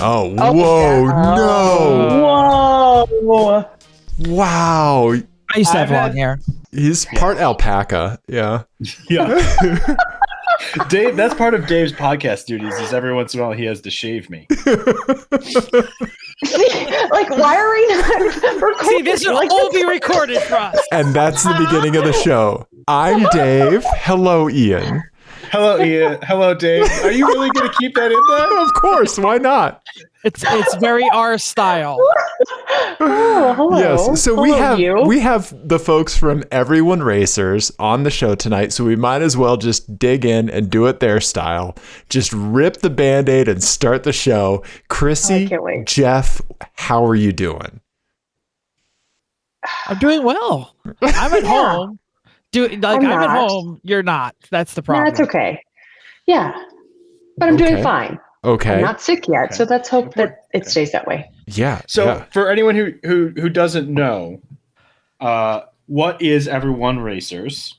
Oh, Oh, whoa, yeah. no. Whoa. Wow. I used to have long hair. He's part alpaca. Yeah. Yeah. Dave, that's part of Dave's podcast duties is every once in a while he has to shave me. Like, why are we not recording? See, this will all be recorded for us. And that's the beginning of the show. I'm Dave. Hello, Ian. Hello, Ian. Hello, Dave. Are you really going to keep that in there? Of course. Why not? It's very our style. Oh, hello. Yes. So Hello, we have the folks from Everyone Racers on the show tonight. So we might as well just dig in and do it their style. Just rip the Band-Aid and start the show. Chrissy, can't wait. Jeff, how are you doing? I'm doing well. I'm at home. I'm at not. home. You're not. That's the No, problem. that's okay. Yeah. But I'm doing fine. Okay. I'm not sick yet, so let's hope that it stays that way. Yeah. So yeah. for anyone who doesn't know, what is Everyone Racers,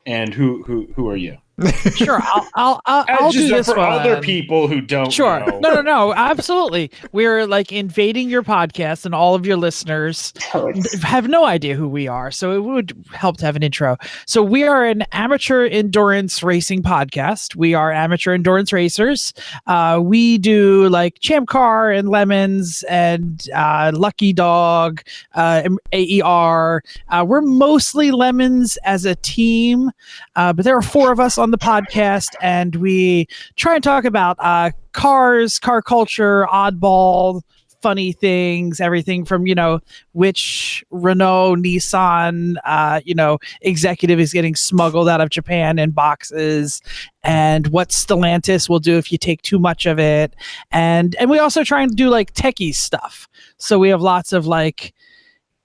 and who are you? Sure, I'll do this for one. other people who don't Sure. know. No, absolutely. We're like invading your podcast, and all of your listeners have no idea who we are. So it would help to have an intro. So we are an amateur endurance racing podcast. We are amateur endurance racers. We do like Champ Car and Lemons and Lucky Dog, AER. We're mostly Lemons as a team, but there are 4 of us on the podcast, and we try and talk about cars, car culture, oddball, funny things, everything from, which Renault, Nissan, executive is getting smuggled out of Japan in boxes, and what Stellantis will do if you take too much of it. And we also try and do like techie stuff. So we have lots of like,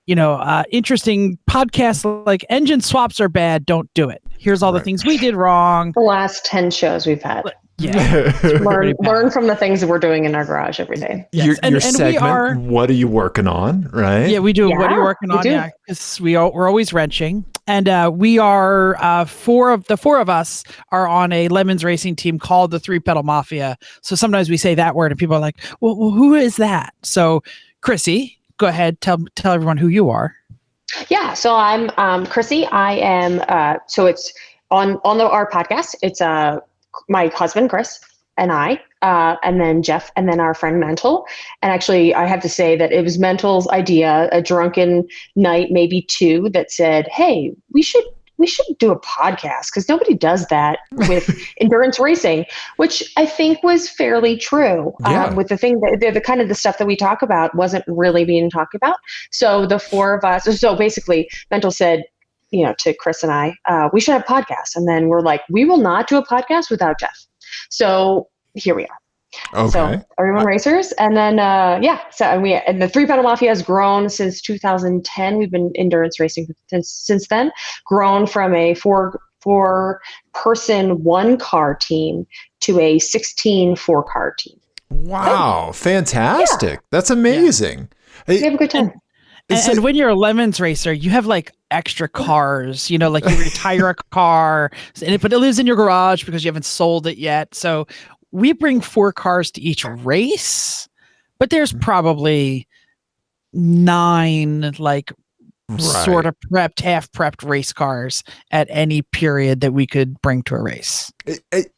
interesting podcasts like engine swaps are bad, don't do it. Here's all the things we did wrong. The last 10 shows we've had. Yeah. Learn from the things that we're doing in our garage every day. Your And segment, what are you working on, right? Yeah, we do. Yeah, what are you working on? do. Yeah, because we're always wrenching. And we are 4 of us are on a Lemons racing team called the 3-Pedal Mafia. So sometimes we say that word and people are like, well, who is that? So Chrissy, go ahead, tell everyone who you are. Yeah, so I'm Chrissy. I am so it's on our podcast. It's my husband Chris and I, and then Jeff, and then our friend Mental. And actually, I have to say that it was Mental's idea, a drunken night, maybe 2, that said, "Hey, we should do a podcast because nobody does that with endurance racing," which I think was fairly true. Yeah. With the thing that the kind of the stuff that we talk about wasn't really being talked about. So the 4 of us, so basically Mental said, to Chris and I, we should have podcasts. And then we're like, we will not do a podcast without Jeff. So here we are. Okay. So Everyone Racers. And then, and the 3-Pedal Mafia has grown since 2010. We've been endurance racing since then, grown from a 4-person 1-car team to a 16 4-car team. Wow. Fantastic. Yeah. That's amazing. We have a good time. And when you're a Lemons racer, you have like extra cars, like you retire a car, but it lives in your garage because you haven't sold it yet. So we bring 4 cars to each race, but there's probably 9 like sort of prepped, half prepped race cars at any period that we could bring to a race.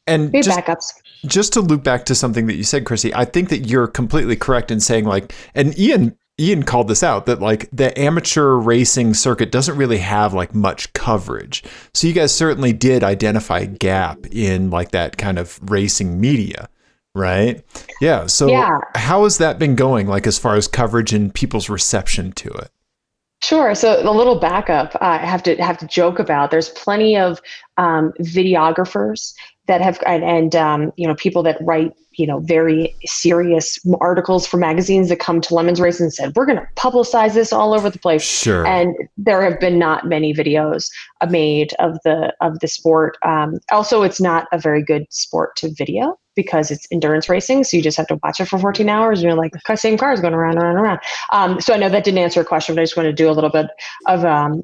And we have backups. Just to loop back to something that you said, Chrissy, I think that you're completely correct in saying and Ian called this out, that like the amateur racing circuit doesn't really have like much coverage. So you guys certainly did identify a gap in like that kind of racing media, right? Yeah. So how has that been going, like as far as coverage and people's reception to it? Sure. So a little backup, I have to joke about. There's plenty of videographers that have, and people that write, very serious articles for magazines that come to Lemons Racing and said, we're going to publicize this all over the place. Sure. And there have been not many videos made of the sport. Also, it's not a very good sport to video because it's endurance racing. So you just have to watch it for 14 hours. And you're like, the same car is going around, around, around. So I know that didn't answer your question, but I just want to do a little bit of a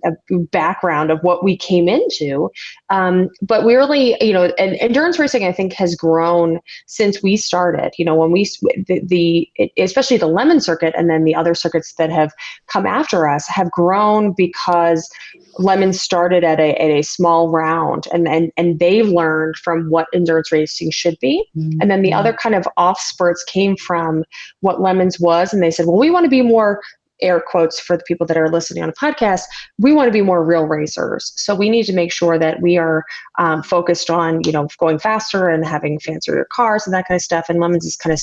background of what we came into. But we really, and endurance racing, I think, has grown since we started. When we, especially the Lemon circuit and then the other circuits that have come after us have grown because Lemon started at a small round and they've learned from what endurance racing should be. Mm-hmm. And then the other kind of off spurts came from what Lemons was. And they said, well, we want to be more, air quotes for the people that are listening on a podcast, we want to be more real racers. So we need to make sure that we are focused on, going faster and having fancier cars and that kind of stuff. And Lemons is kind of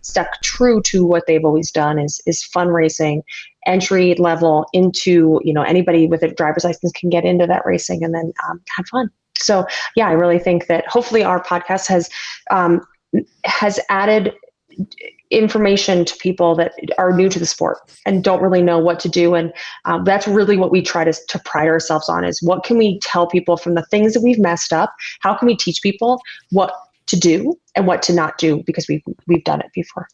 stuck true to what they've always done is fun racing, entry level into, anybody with a driver's license can get into that racing and then have fun. So yeah, I really think that hopefully our podcast has added information to people that are new to the sport and don't really know what to do. And that's really what we try to pride ourselves on is what can we tell people from the things that we've messed up? How can we teach people what to do and what to not do? Because we've done it before.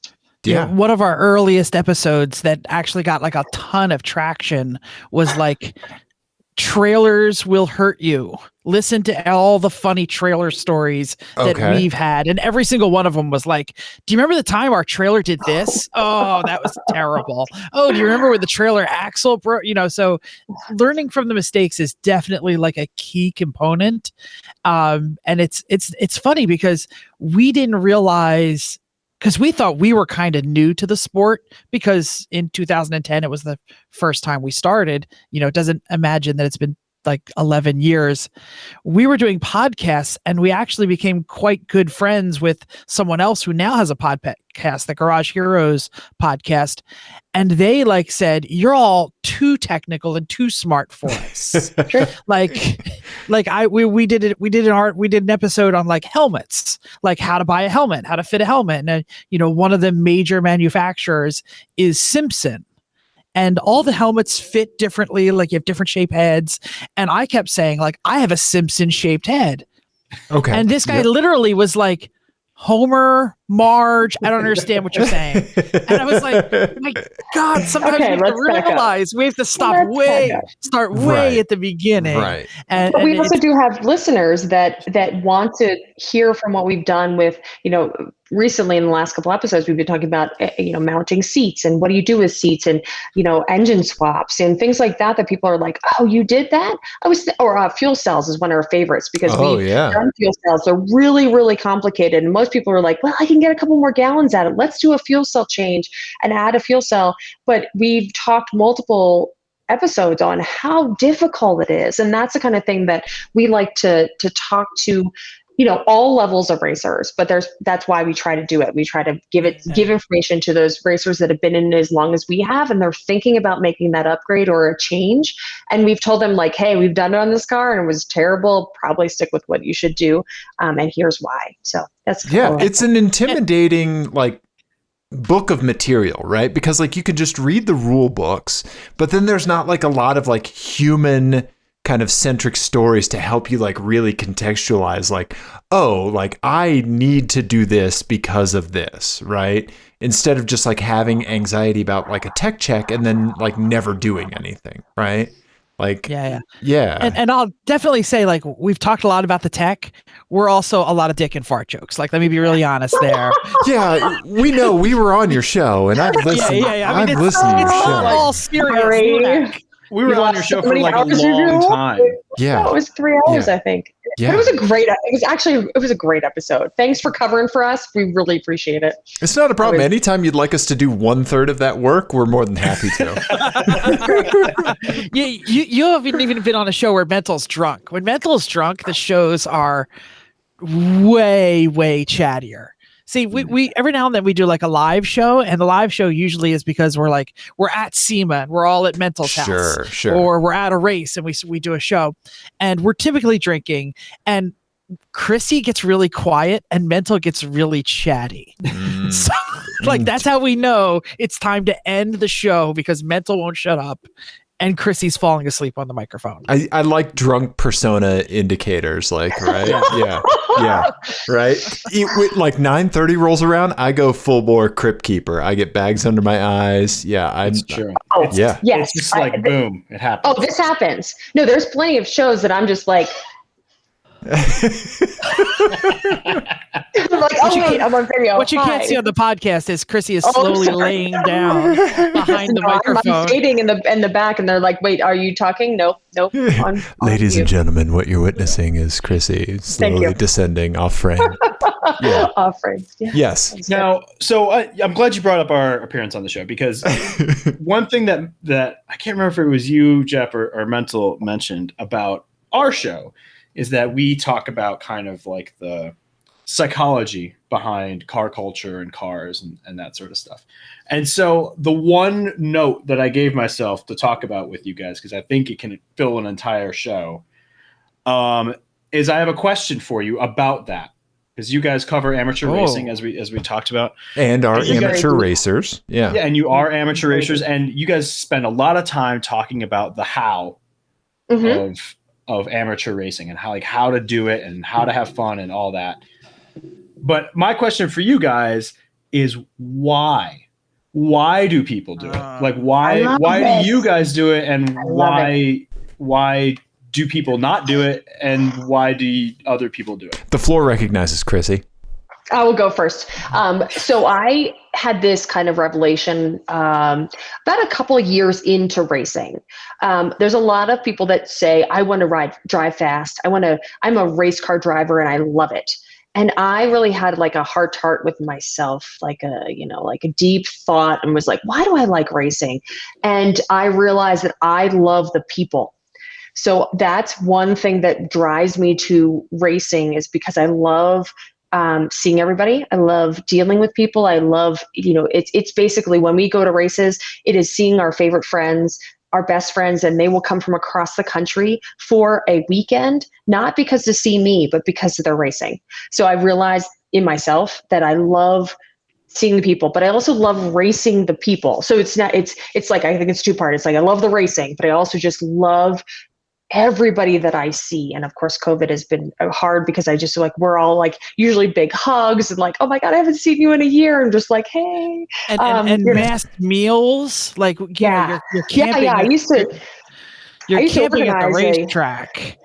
Yeah. One of our earliest episodes that actually got like a ton of traction was like, trailers will hurt you. Listen to all the funny trailer stories that we've had. And every single one of them was like, do you remember the time our trailer did this? Oh, that was terrible. Oh, do you remember when the trailer axle broke? So learning from the mistakes is definitely like a key component. And it's funny because we didn't realize, because we thought we were kind of new to the sport because in 2010, it was the first time we started. It doesn't imagine that it's been like 11 years. We were doing podcasts and we actually became quite good friends with someone else who now has a podcast, the Garage Heroes podcast. And they said, you're all too technical and too smart for us. We did an episode on like helmets, like how to buy a helmet, how to fit a helmet. And, one of the major manufacturers is Simpson. And all the helmets fit differently, like you have different shape heads. And I kept saying, like, I have a Simpson shaped head. Okay. And this guy literally was like, Homer, Marge, I don't understand what you're saying. And I was like, my God, sometimes we have to realize we have to start way at the beginning. Right. But we also do have listeners that want to hear from what we've done with, recently in the last couple episodes, we've been talking about, mounting seats and what do you do with seats and, engine swaps and things like that people are like, oh, you did that? Or fuel cells is one of our favorites because we've done fuel cells. They're really, really complicated. And most people are like, well, I can get a couple more gallons out of it. Let's do a fuel cell change and add a fuel cell. But we've talked multiple episodes on how difficult it is. And that's the kind of thing that we like to talk to, all levels of racers, but that's why we try to do it. We try to give information to those racers that have been in it as long as we have, and they're thinking about making that upgrade or a change. And we've told them like, hey, we've done it on this car and it was terrible. Probably stick with what you should do. And here's why. So that's it's an intimidating book of material, right? Because you could just read the rule books, but then there's not a lot of human kind of centric stories to help you really contextualize I need to do this because of this, right? Instead of just having anxiety about a tech check and then never doing anything, right? Yeah. And I'll definitely say we've talked a lot about the tech. We're also a lot of dick and fart jokes. Let me be really honest there. Yeah, we know we were on your show and I've listened. I've listened to your show. All serious. We were on your show for a long time. Yeah, it was 3 hours, I think. Yeah. But it was a great episode. Thanks for covering for us. We really appreciate it. It's not a problem. Anytime you'd like us to do 1/3 of that work, we're more than happy to. You haven't even been on a show where Mental's drunk. When Mental's drunk, the shows are way, way chattier. See, we every now and then we do a live show, and the live show usually is because we're at SEMA and we're all at Mental's house, sure, or we're at a race and we do a show, and we're typically drinking, and Chrissy gets really quiet and Mental gets really chatty. So that's how we know it's time to end the show because Mental won't shut up. and Chrissy's falling asleep on the microphone. I like drunk persona indicators, like, right? Yeah. Right. Like 9:30 rolls around, I go full bore crypt keeper. I get bags under my eyes. Yeah, That's true. Oh, yeah. Yes. It's just like boom, it happens. Oh, this happens. No, there's plenty of shows that I'm just like, I'm like, oh wait, I'm on video. What you can't see on the podcast is Chrissy is slowly laying down behind the microphone. I'm shading in the back, and they're like, "Wait, are you talking?" Nope. On Ladies and gentlemen, what you're witnessing is Chrissy slowly descending off frame. Yeah. Off frame. Yeah. Yes. Now, so I'm glad you brought up our appearance on the show, because one thing that I can't remember if it was you, Jeff, or Mental mentioned about our show is that we talk about kind of like the psychology behind car culture and cars and that sort of stuff. And so the one note that I gave myself to talk about with you guys, because I think it can fill an entire show, is I have a question for you about that. Because you guys cover amateur racing, as we talked about, and are amateur racers. Yeah, and you are amateur racers, and you guys spend a lot of time talking about the how of amateur racing and how to do it and how to have fun and all that. But my question for you guys is why? Why do people do it? Like why do you guys do it, and why do people not do it, and why do other people do it? The floor recognizes Chrissy. I will go first. So I had this kind of revelation about a couple of years into racing. There's a lot of people that say, I want to drive fast. I'm a race car driver and I love it. And I really had like a heart-to-heart with myself, like a deep thought, and was like, why do I like racing? And I realized that I love the people. So that's one thing that drives me to racing, is because I love seeing everybody. I love dealing with people. I love, it's basically when we go to races, it is seeing our favorite friends, our best friends, and they will come from across the country for a weekend, not because to see me, but because they're racing. So I realized in myself that I love seeing the people, but I also love racing the people. So it's like, I think it's two-part. It's like, I love the racing, but I also just love everybody that I see. And of course, COVID has been hard because I just we're all like usually big hugs and like, oh my God, I haven't seen you in a year. And just like, hey. And masked meals. Like, you're camping. Yeah. You're camping at the racetrack.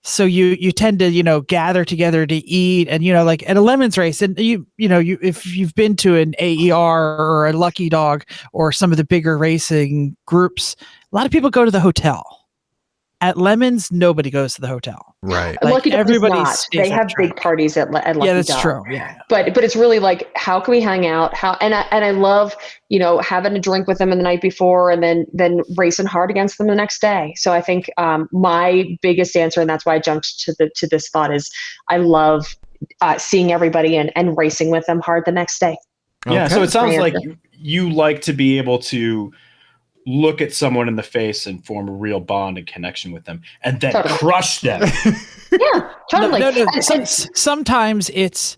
So you tend to, gather together to eat, and, like at a Lemons race, and if you've been to an AER or a Lucky Dog or some of the bigger racing groups, a lot of people go to the hotel. At Lemons, nobody goes to the hotel. Right. Like Lucky everybody not. They have big parties at Lucky Dog. Yeah, that's true. Yeah. But it's really like, how can we hang out? And I love, having a drink with them the night before and then racing hard against them the next day. So I think my biggest answer, and that's why I jumped to this thought, is I love seeing everybody and racing with them hard the next day. Yeah. Okay. So it sounds like you like to be able to look at someone in the face and form a real bond and connection with them, and then crush them. Yeah, totally. No. Sometimes it's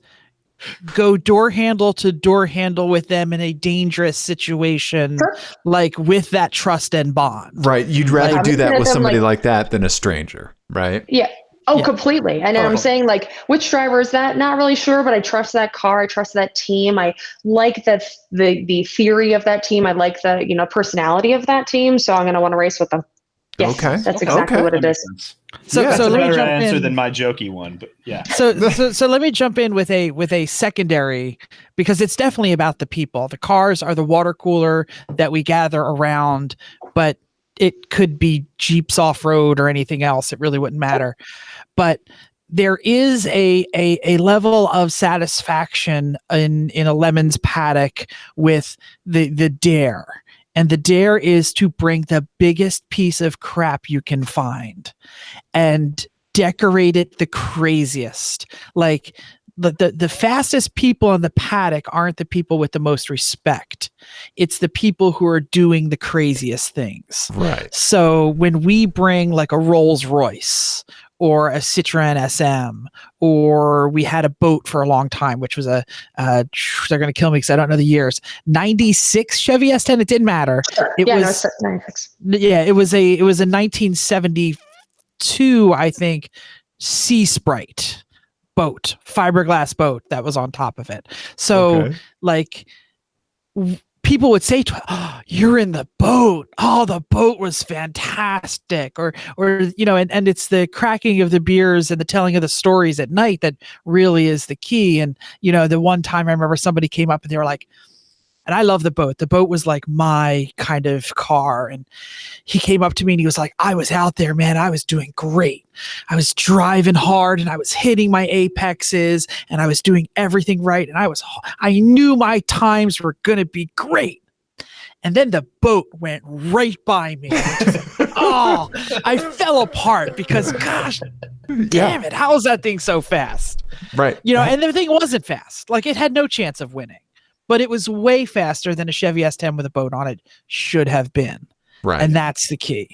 go door handle to door handle with them in a dangerous situation, like with that trust and bond. Right. You'd rather do that with somebody like that than a stranger, right? Yeah. Oh, yeah. Completely. And I'm saying, like, which driver is that? Not really sure, but I trust that car. I trust that team. I like the theory of that team. I like the, personality of that team. So I'm going to want to race with them. Yes, okay. That's exactly what it is. So let me jump answer in than my jokey one, but yeah. So let me jump in with a secondary, because it's definitely about the people. The cars are the water cooler that we gather around, but it could be Jeeps off-road or anything else. It really wouldn't matter. But there is a level of satisfaction in a Lemons paddock with the dare. And the dare is to bring the biggest piece of crap you can find and decorate it the craziest. Like, the fastest people in the paddock aren't the people with the most respect. It's the people who are doing the craziest things. Right. So when we bring like a Rolls Royce or a Citroen SM, or we had a boat for a long time, which was they're going to kill me because I don't know the years, 96 Chevy S10. It didn't matter. It was 96. Yeah, it was a 1972, I think, Sea Sprite boat, fiberglass boat that was on top of it. So like people would say to, oh, you're in the boat. Oh, the boat was fantastic. Or and it's the cracking of the beers and the telling of the stories at night that really is the key. And, the one time I remember somebody came up and they were like, and I love the boat. The boat was like my kind of car. And he came up to me and he was like, I was out there, man. I was doing great. I was driving hard and I was hitting my apexes and I was doing everything right. And I knew my times were going to be great. And then the boat went right by me. Oh, I fell apart because, gosh, damn it. How is that thing so fast? Right. And the thing wasn't fast. Like, it had no chance of winning. But it was way faster than a Chevy S10 with a boat on it should have been. Right. And that's the key.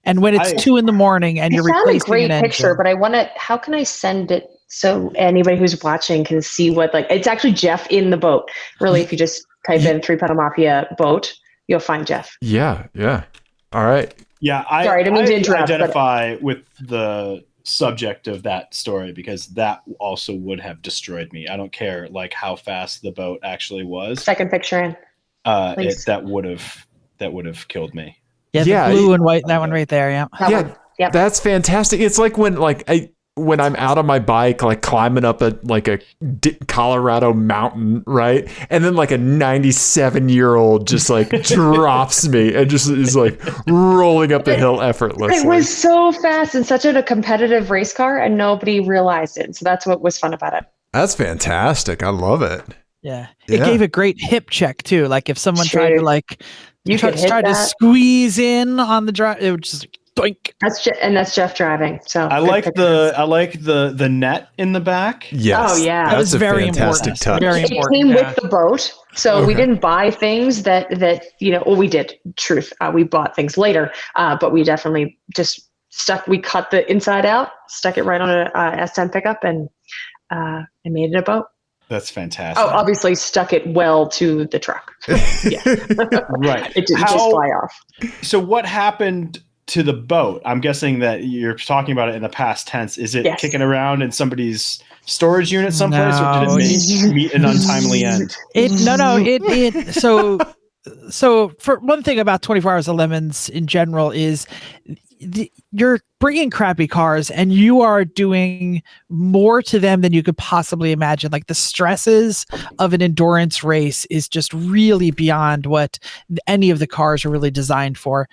And when it's 2 a.m. and you're replacing a great an picture, engine, but how can I send it so anybody who's watching can see it's actually Jeff in the boat. Really, if you just type in 3-pedal mafia boat, you'll find Jeff. Yeah. Yeah. All right. Yeah. Sorry, I didn't mean to interrupt. Identify with the subject of that story because that also would have destroyed me. I don't care how fast the boat actually was. Second picture in. That would have killed me. Yeah, the blue and white, that one right there. Yeah. Yep. That's fantastic. It's like when I'm out on my bike, climbing up a Colorado mountain, right? And then a 97-year-old just drops me and just is rolling up the hill effortlessly. It was so fast and such a competitive race car and nobody realized it. So that's what was fun about it. That's fantastic. I love it. Yeah. It gave a great hip check too. Like if someone tried to tried to squeeze in on the drive, it would just doink. That's Jeff driving. So I like the net in the back. Yes. Oh yeah. That was very fantastic important. touch. Very It important. came with the boat. So we didn't buy things that we did. Truth. We bought things later. But we definitely just we cut the inside out, stuck it right on a S10 pickup and made it a boat. That's fantastic. Oh, obviously stuck it well to the truck. Yeah. Right. It didn't just fly off. So what happened to the boat? I'm guessing that you're talking about it in the past tense. Is it kicking around in somebody's storage unit someplace, or did it meet an untimely end? So for one thing about 24 Hours of Lemons in general is you're bringing crappy cars and you are doing more to them than you could possibly imagine. Like the stresses of an endurance race is just really beyond what any of the cars are really designed for.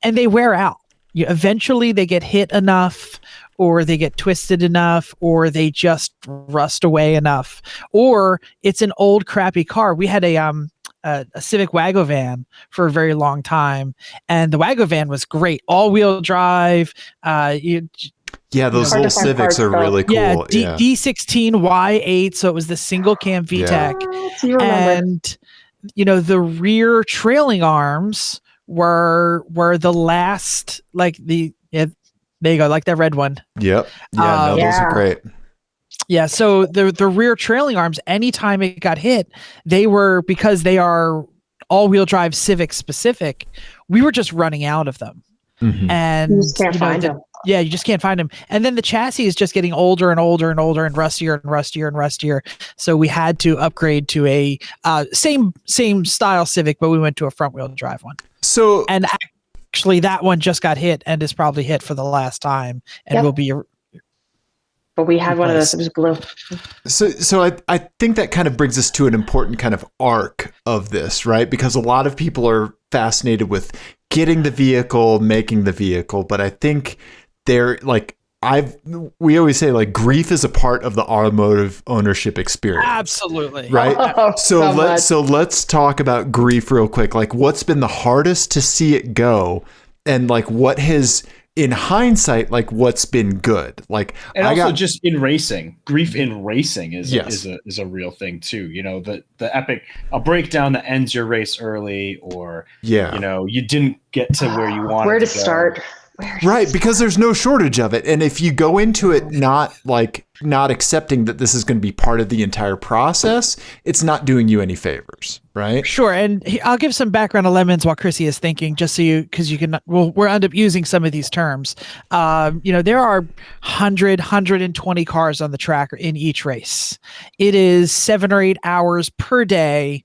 And they wear out. Eventually they get hit enough, or they get twisted enough, or they just rust away enough, or it's an old crappy car. We had a Civic Wagovan for a very long time, and the Wagovan was great, all-wheel drive. Those little Civics are really cool. Yeah, D16 Y8, so it was the single cam VTEC, and the rear trailing arms were the last, there you go, like that red one. Yep. Yeah, those are great. Yeah, so the rear trailing arms, anytime it got hit, because they are all-wheel drive Civic specific, we were just running out of them. Mm-hmm. And you just can't find them. Yeah, you just can't find them. And then the chassis is just getting older and older and older and rustier and rustier and rustier. So we had to upgrade to a same style Civic, but we went to a front-wheel drive one. So and actually, that one just got hit and is probably hit for the last time, and will be. But we had one of those. It was blue. So I think that kind of brings us to an important kind of arc of this, right? Because a lot of people are fascinated with getting the vehicle, making the vehicle, but I think they're we always say grief is a part of the automotive ownership experience. Absolutely. Right. Oh, so let's talk about grief real quick. What's been the hardest to see it go, and what has, in hindsight, what's been good? Just in racing, grief in racing is a real thing too. The epic, a breakdown that ends your race early, or you didn't get to where you wanted. Where to start? Right, because there's no shortage of it. And if you go into it not accepting that this is going to be part of the entire process, it's not doing you any favors, right? Sure. And I'll give some background on Lemons while Chrissy is thinking, just so because you can, we'll end up using some of these terms. There are 120 cars on the track in each race. It is 7 or 8 hours per day,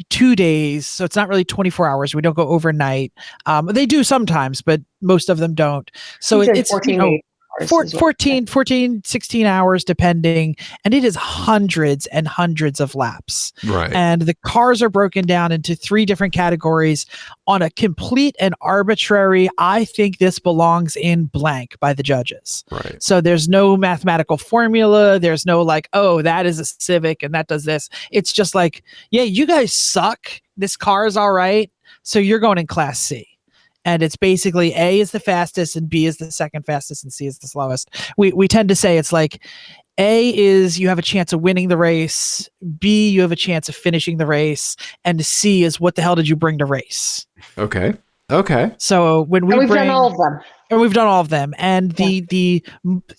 2 days, so it's not really 24 hours. We don't go overnight. They do sometimes, but most of them don't. So it's 14, 16 hours depending, and it is hundreds and hundreds of laps. Right. And the cars are broken down into 3 different categories on a complete and arbitrary, I think this belongs in blank by the judges. Right. So there's no mathematical formula. There's no oh, that is a Civic and that does this. It's just yeah, you guys suck. This car is all right. So you're going in class C. And it's basically A is the fastest and B is the second fastest and C is the slowest. We tend to say it's A is you have a chance of winning the race, B you have a chance of finishing the race, and C is what the hell did you bring to race? Okay. So when we've done all of them. And we've done all of them. And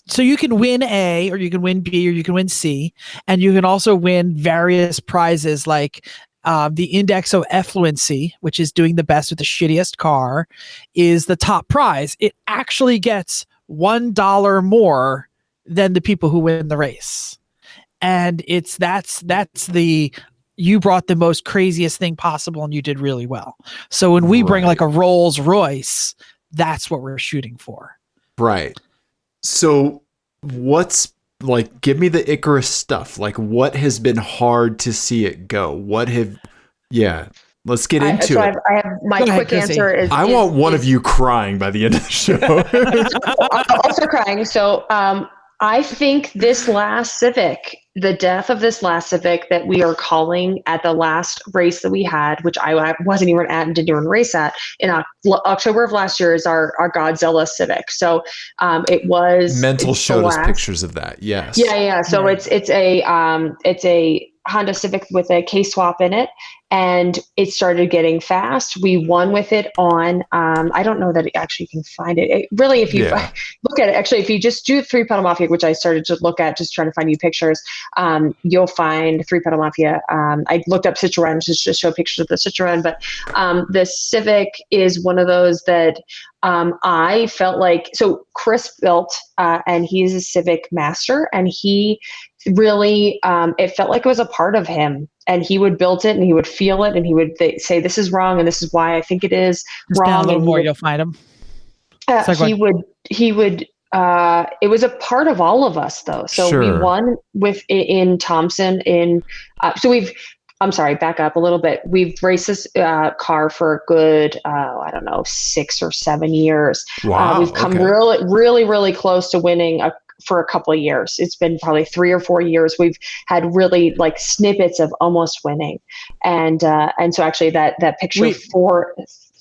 so you can win A, or you can win B, or you can win C, and you can also win various prizes like the index of effluency, which is doing the best with the shittiest car, is the top prize. It actually gets $1 more than the people who win the race. And that's you brought the most craziest thing possible and you did really well. So when we bring a Rolls Royce, that's what we're shooting for. Right. So what's give me the Icarus stuff. What has been hard to see it go? Let's get into it. I have my quick answer is I want one of you crying by the end of the show. I'll also crying. So I think this last Civic, the death of this last Civic that we are calling at the last race that we had, which I wasn't even at and didn't even race at, in October of last year, is our Godzilla Civic. So it was Mental showed us pictures of that. Yes. Yeah. So it's a Honda Civic with a K-swap in it, and it started getting fast. We won with it on, I don't know that it actually can find it. Really, if you look at it, actually, if you just do 3-Pedal Mafia, which I started to look at, just trying to find you pictures, you'll find 3-Pedal Mafia. I looked up Citroen just to show pictures of the Citroen, but the Civic is one of those that I felt so Chris built, and he's a Civic master, and he really, it felt like it was a part of him, and he would build it and he would feel it and he would say, this is wrong. And this is why I think it is wrong. Down a little more, you'll find him. He would, it was a part of all of us though. So we won in Thompson I'm sorry, back up a little bit. We've raced this car for a good, 6 or 7 years. Wow. We've come really, really close to winning for a couple of years. It's been probably 3 or 4 years. We've had really snippets of almost winning. And so actually that picture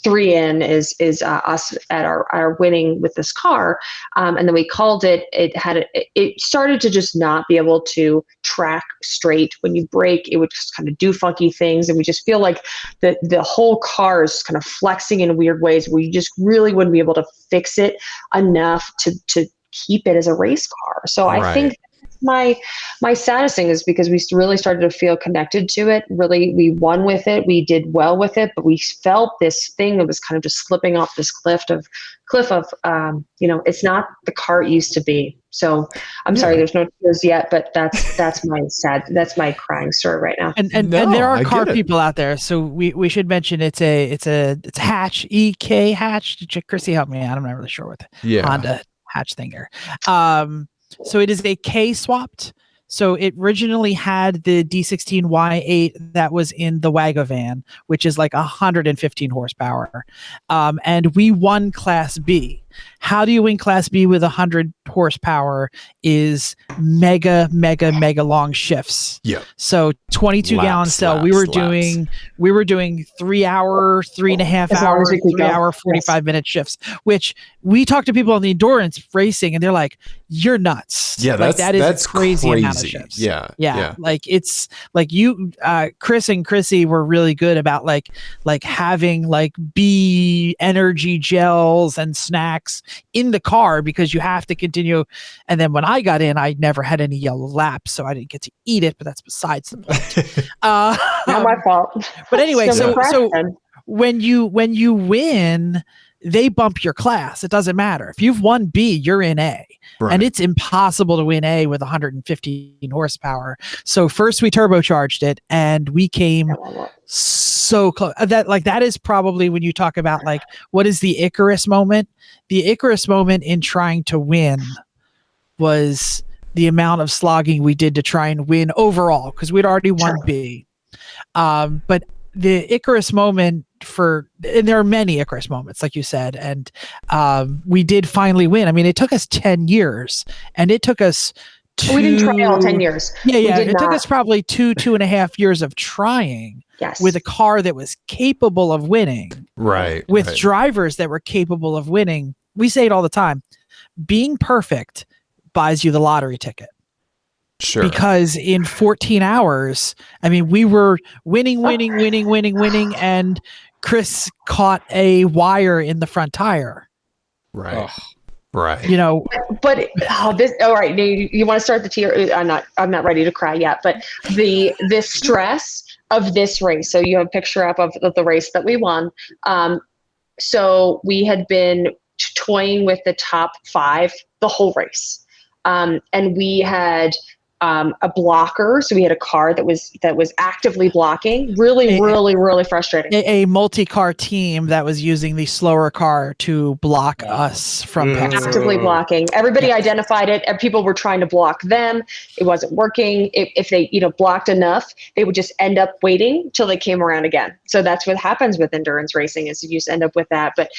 3 in is us at our winning with this car. And then we called it, it started to just not be able to track straight. When you brake, it would just kind of do funky things. And we just feel like the whole car is kind of flexing in weird ways where you just really wouldn't be able to fix it enough to keep it as a race car. So I think my saddest thing is because we really started to feel connected to it. Really, we won with it. We did well with it, but we felt this thing that was kind of just slipping off this cliff of it's not the car it used to be. So I'm sorry, there's no tears yet, but that's my crying story right now. And there are car people out there. So we should mention it's a hatch, EK hatch. Chrissy, help me out. I'm not really sure what the Honda hatch thing here. So it is a K-swapped. So it originally had the D16 Y8 that was in the Wagovan, which is 115 horsepower. And we won Class B. how do you win Class B with 100 horsepower is mega long shifts. Yeah. So 22 gallon cell. We were doing 3 hour, 3.5 hour, 3 hour, 45 minute shifts, which we talk to people on the endurance racing and they're like, you're nuts. Yeah, like, that's crazy amount of shifts. Yeah. Like it's like you, Chris and Chrissy were really good about like having like B energy gels and snacks in the car because you have to continue. And then when I got in, I never had any yellow laps, so I didn't get to eat it, but that's besides the point. Not my fault. But anyway, so depression. when you win, they bump your class. It doesn't matter. If you've won B, you're in A. Right. And it's impossible to win A with 115 horsepower. So first we turbocharged it and we came so close. That is probably when you talk about like, what is the Icarus moment? The Icarus moment in trying to win was the amount of slogging we did to try and win overall because we'd already won B. But the Icarus moment and there are many Icarus moments, like you said, and we did finally win. I mean, it took us 10 years and it took us we didn't try all 10 years. Yeah. It took us probably 2.5 years of trying with a car that was capable of winning. Right. With drivers that were capable of winning. We say it all the time. Being perfect buys you the lottery ticket. Sure. Because in 14 hours, I mean, we were winning, and Chris caught a wire in the front tire. Right. Right. You know, but all right. You want to start the tear? I'm not ready to cry yet. But the stress of this race. So you have a picture up of the race that we won. So we had been toying with the top 5 the whole race, and we had a blocker. So we had a car that was actively blocking. Really frustrating. A multi-car team that was using the slower car to block us from passing. Actively blocking. Everybody identified it, and people were trying to block them. It wasn't working. If they blocked enough, they would just end up waiting till they came around again. So that's what happens with endurance racing is you just end up with that. But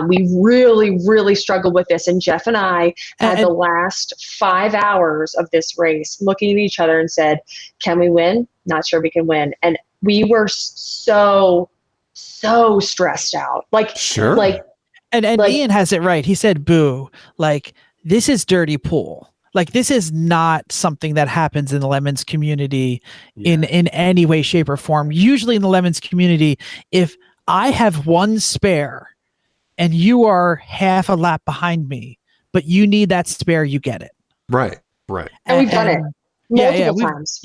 we really struggled with this. And Jeff and I had the last 5 hours of this race looking at each other and said, can we win? Not sure we can win. And we were so stressed out. And Ian has it right. He said, boo, like, this is dirty pool. Like, this is not something that happens in the Lemons community in any way, shape, or form. Usually in the Lemons community, if I have one spare and you are half a lap behind me, but you need that spare, you get it. Right. And we've done it. Multiple times.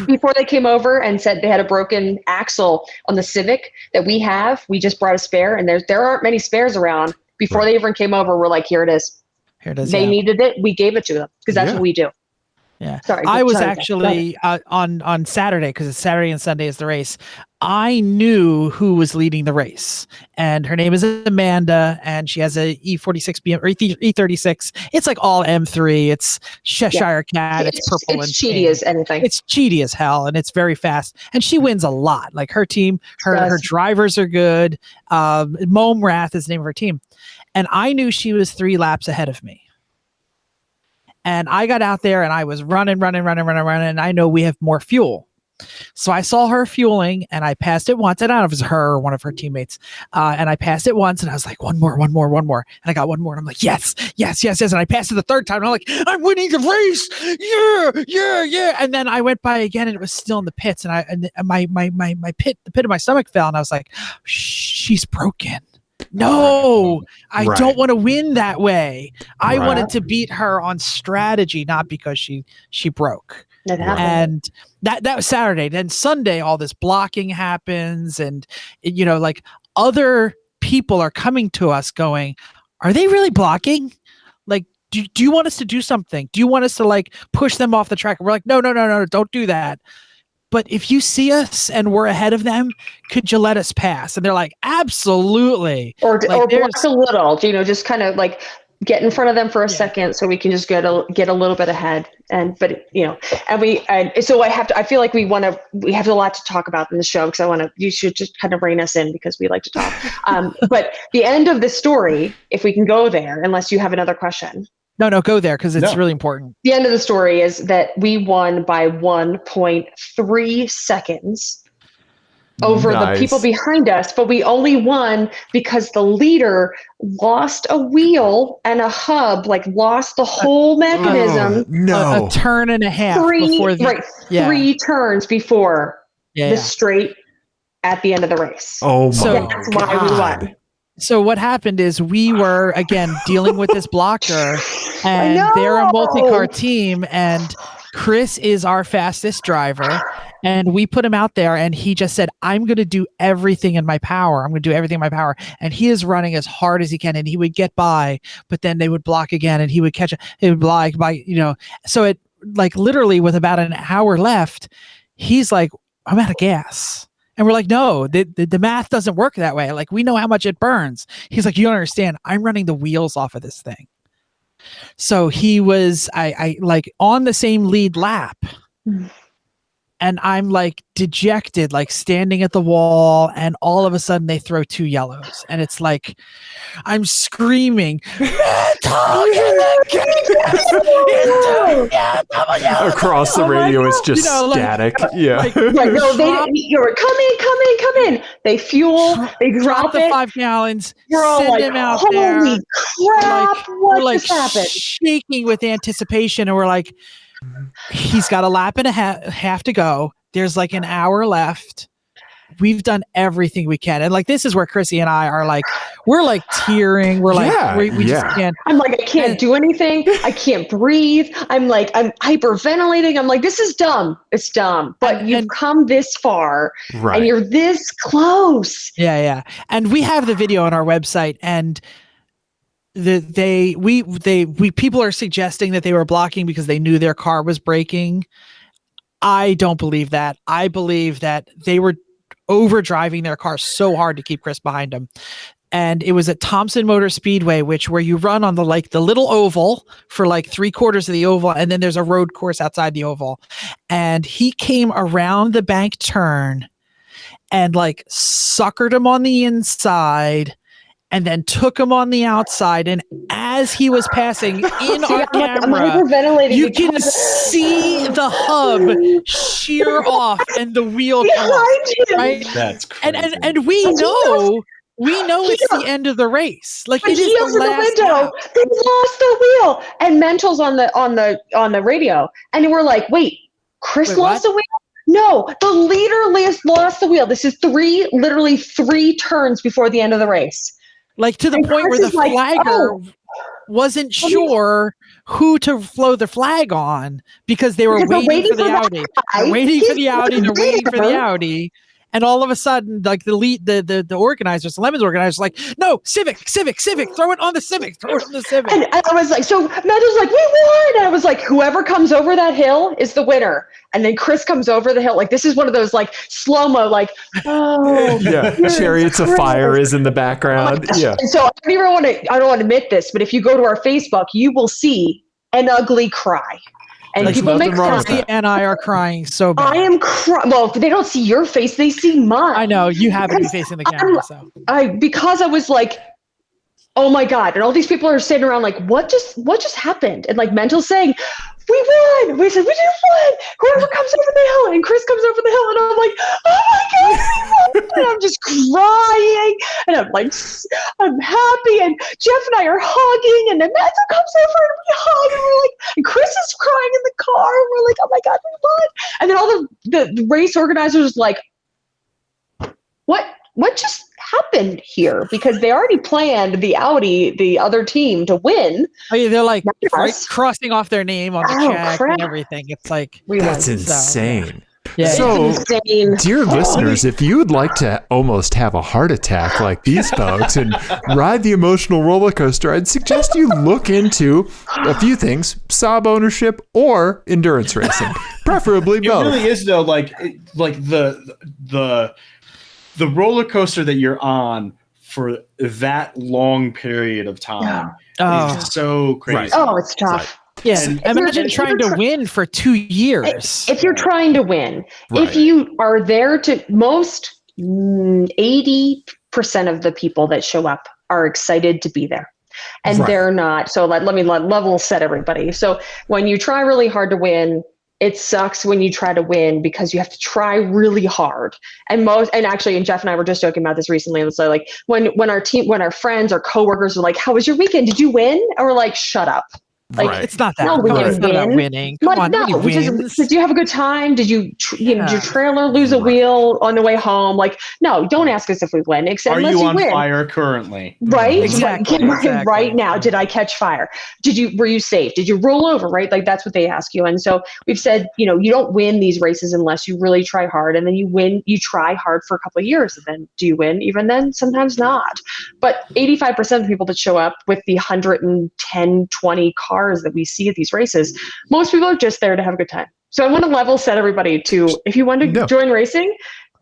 Before they came over and said they had a broken axle on the Civic that we have, we just brought a spare, and there aren't many spares around. Before they even came over, we're like, here it is. They needed it. We gave it to them because that's what we do. Yeah. Sorry. I was actually on Saturday, because it's Saturday and Sunday is the race. I knew who was leading the race, and her name is Amanda, and she has a E46 BM or E36. It's like all M3. It's Cheshire Cat. It's purple. It's cheaty as anything. It's cheaty as hell, and it's very fast. And she wins a lot. Like her team, her drivers are good. Mome Rath is the name of her team, and I knew she was 3 laps ahead of me. And I got out there and I was running. And I know we have more fuel. So I saw her fueling and I passed it once. I don't know if it was her or one of her teammates. And I passed it once and I was like, one more. And I got one more. And I'm like, yes. And I passed it the 3rd time. And I'm like, I'm winning the race. Yeah. And then I went by again and it was still in the pits. And the pit of my stomach fell. And I was like, she's broken. No, I don't want to win that way. I wanted to beat her on strategy, not because she broke. And that was Saturday. Then Sunday, all this blocking happens, and like other people are coming to us going, are they really blocking? Like, do you want us to do something? Do you want us to like push them off the track? We're like, no, don't do that. But if you see us and we're ahead of them, could you let us pass? And they're like, absolutely. Or block a little, just kind of like get in front of them for a second so we can just get a little bit ahead. But so I feel like we have a lot to talk about in the show because you should just kind of rein us in because we like to talk. But the end of the story, if we can go there, unless you have another question. No, go there because it's really important. The end of the story is that we won by 1.3 seconds over the people behind us, but we only won because the leader lost a wheel and a hub, lost the whole mechanism. A turn and a half. Three turns before the straight at the end of the race. Oh, so that's why we won. So what happened is we were, again, dealing with this blocker, and they're a multi-car team, and Chris is our fastest driver, and we put him out there, and he just said, I'm going to do everything in my power. And he is running as hard as he can, and he would get by, but then they would block again, and he would catch it. It would block by, so it literally with about an hour left, he's like, I'm out of gas. And we're like, no, the math doesn't work that way. We know how much it burns. He's like, you don't understand. I'm running the wheels off of this thing. So he was, I on the same lead lap. And I'm dejected, standing at the wall, and all of a sudden they throw 2 yellows, and it's I'm screaming across the radio. It's just static. No, you're come in. They fuel, they drop the it. 5 gallons. We're all send him out holy there. crap! What just happened? Shaking with anticipation, and we're like, he's got a lap and a half to go. There's an hour left. We've done everything we can. And this is where Chrissy and I are we're tearing. We're we just can't. I'm I can't do anything. I can't breathe. I'm hyperventilating. I'm this is dumb. It's dumb. But you've come this far and you're this close. Yeah. And we have the video on our website, and people are suggesting that they were blocking because they knew their car was braking. I don't believe that. I believe that they were overdriving their car so hard to keep Chris behind them. And it was at Thompson Motor Speedway, where you run on the little oval for 3/4 of the oval, and then there's a road course outside the oval. And he came around the bank turn and suckered him on the inside, and then took him on the outside. And as he was passing in our camera, you can see the hub shear off and the wheel come off. Right? That's crazy. And we know it's the end of the race. It is the last window. They lost the wheel. And Mental's on the radio. And we're like, wait, Chris lost the wheel? No, the leader lost the wheel. This is literally three turns before the end of the race. To the point where the flagger wasn't sure who to flow the flag on because they were waiting for the Audi. They're waiting for the Audi. And all of a sudden, the organizers, the Lemons organizers, no, Civic, throw it on the Civic. And I was so Mental's we won. And I was whoever comes over that hill is the winner. And then Chris comes over the hill. This is one of those slow-mo, Chariots of Fire is in the background. Yeah. And so I don't want to admit this, but if you go to our Facebook, you will see an ugly cry. And people make fun. And I are crying so bad. I am crying. Well, they don't see your face; they see mine. I know you haven't been facing the camera, because I was oh my god! And all these people are sitting around what just happened? And Mental's saying, we won. We said we just won. Whoever comes over the hill, and Chris comes over the hill, and I'm oh my god! And I'm just crying, and I'm happy, and Jeff and I are hugging, and then Mental comes over, and we hug, and we're and Chris is crying in the car, and we're oh my god, we won! And then all the race organizers what just happened here? Because they already planned the Audi, the other team, to win. Oh yeah, they're crossing off their name on the check and everything. It's that's insane. Yeah. So, dear listeners, if you would like to almost have a heart attack like these folks and ride the emotional roller coaster, I'd suggest you look into a few things: Saab ownership or endurance racing, preferably both. It really is though, the roller coaster that you're on for that long period of time is so crazy. Right. Oh, it's tough. Right. Yeah, And imagine trying to win for 2 years. If you're trying to win, Right. if you are there to most 80% of the people that show up are excited to be there. And Right. they're not. So let me level set everybody. So when you try really hard to win, it sucks when you try to win because you have to try really hard. And Jeff and I were just joking about this recently. It's like when our friends or coworkers are like, "How was your weekend? Did you win?" And we're like, "Shut up." Like, Right. It's not that. No, Come we on, didn't it's not about win. winning. Come on, nobody wins. Did you have a good time? Did you did your trailer lose a Right. wheel on the way home? Like, no, don't ask us if we win. Except Are unless you on win. fire currently? Right? Exactly, Right now. Did I catch fire? Were you safe? Did you roll over? Right? Like that's what they ask you. And so we've said, you don't win these races unless you really try hard. And then you try hard for a couple of years. And then do you win? Even then, sometimes not. But 85% of people that show up with the 110, 20 cars that we see at these races, most people are just there to have a good time. So I want to level set everybody to, if you want to join racing,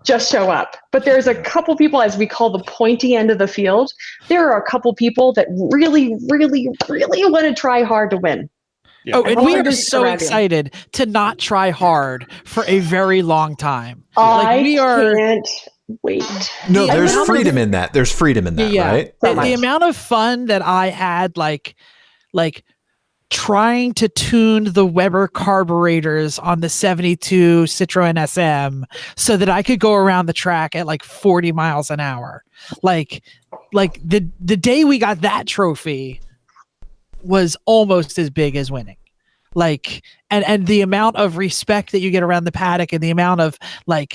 just show up. But there's a couple people, as we call the pointy end of the field. There are a couple people that really, really, really want to try hard to win. Yeah. Oh, and we are just so around you. excited to not try hard for a very long time. I we are. can't wait. No, The there's amount freedom in that. There's freedom in that, Yeah. right? So The much. amount of fun that I had, like trying to tune the Weber carburetors on the 72 Citroen SM so that I could go around the track at like 40 miles an hour. Like the day we got that trophy was almost as big as winning. Like, and the amount of respect that you get around the paddock, and the amount of when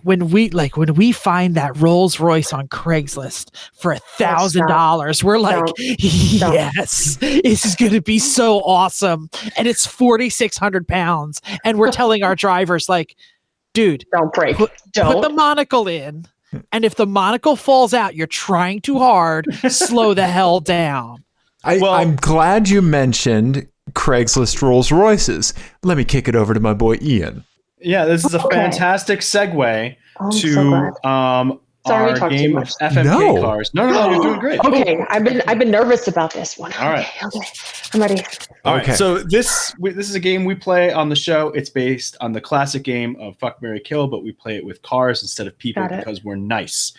we find that Rolls Royce on Craigslist for $1,000, we're like, yes, this is going to be so awesome. And it's 4,600 pounds. And we're telling our drivers, like, dude, Don't break. put the monocle in. And if the monocle falls out, you're trying too hard, slow the hell down. I'm glad you mentioned Craigslist Rolls Royces. Let me kick it over to my boy Ian. Yeah, this is a fantastic segue to Sorry our we talked too game of much. FMK cars. No, you're doing great. Okay, I've been nervous about this one. All right. Okay, I'm ready. All Okay. right, so this is a game we play on the show. It's based on the classic game of Fuck, Marry, Kill, but we play it with cars instead of people because we're nice.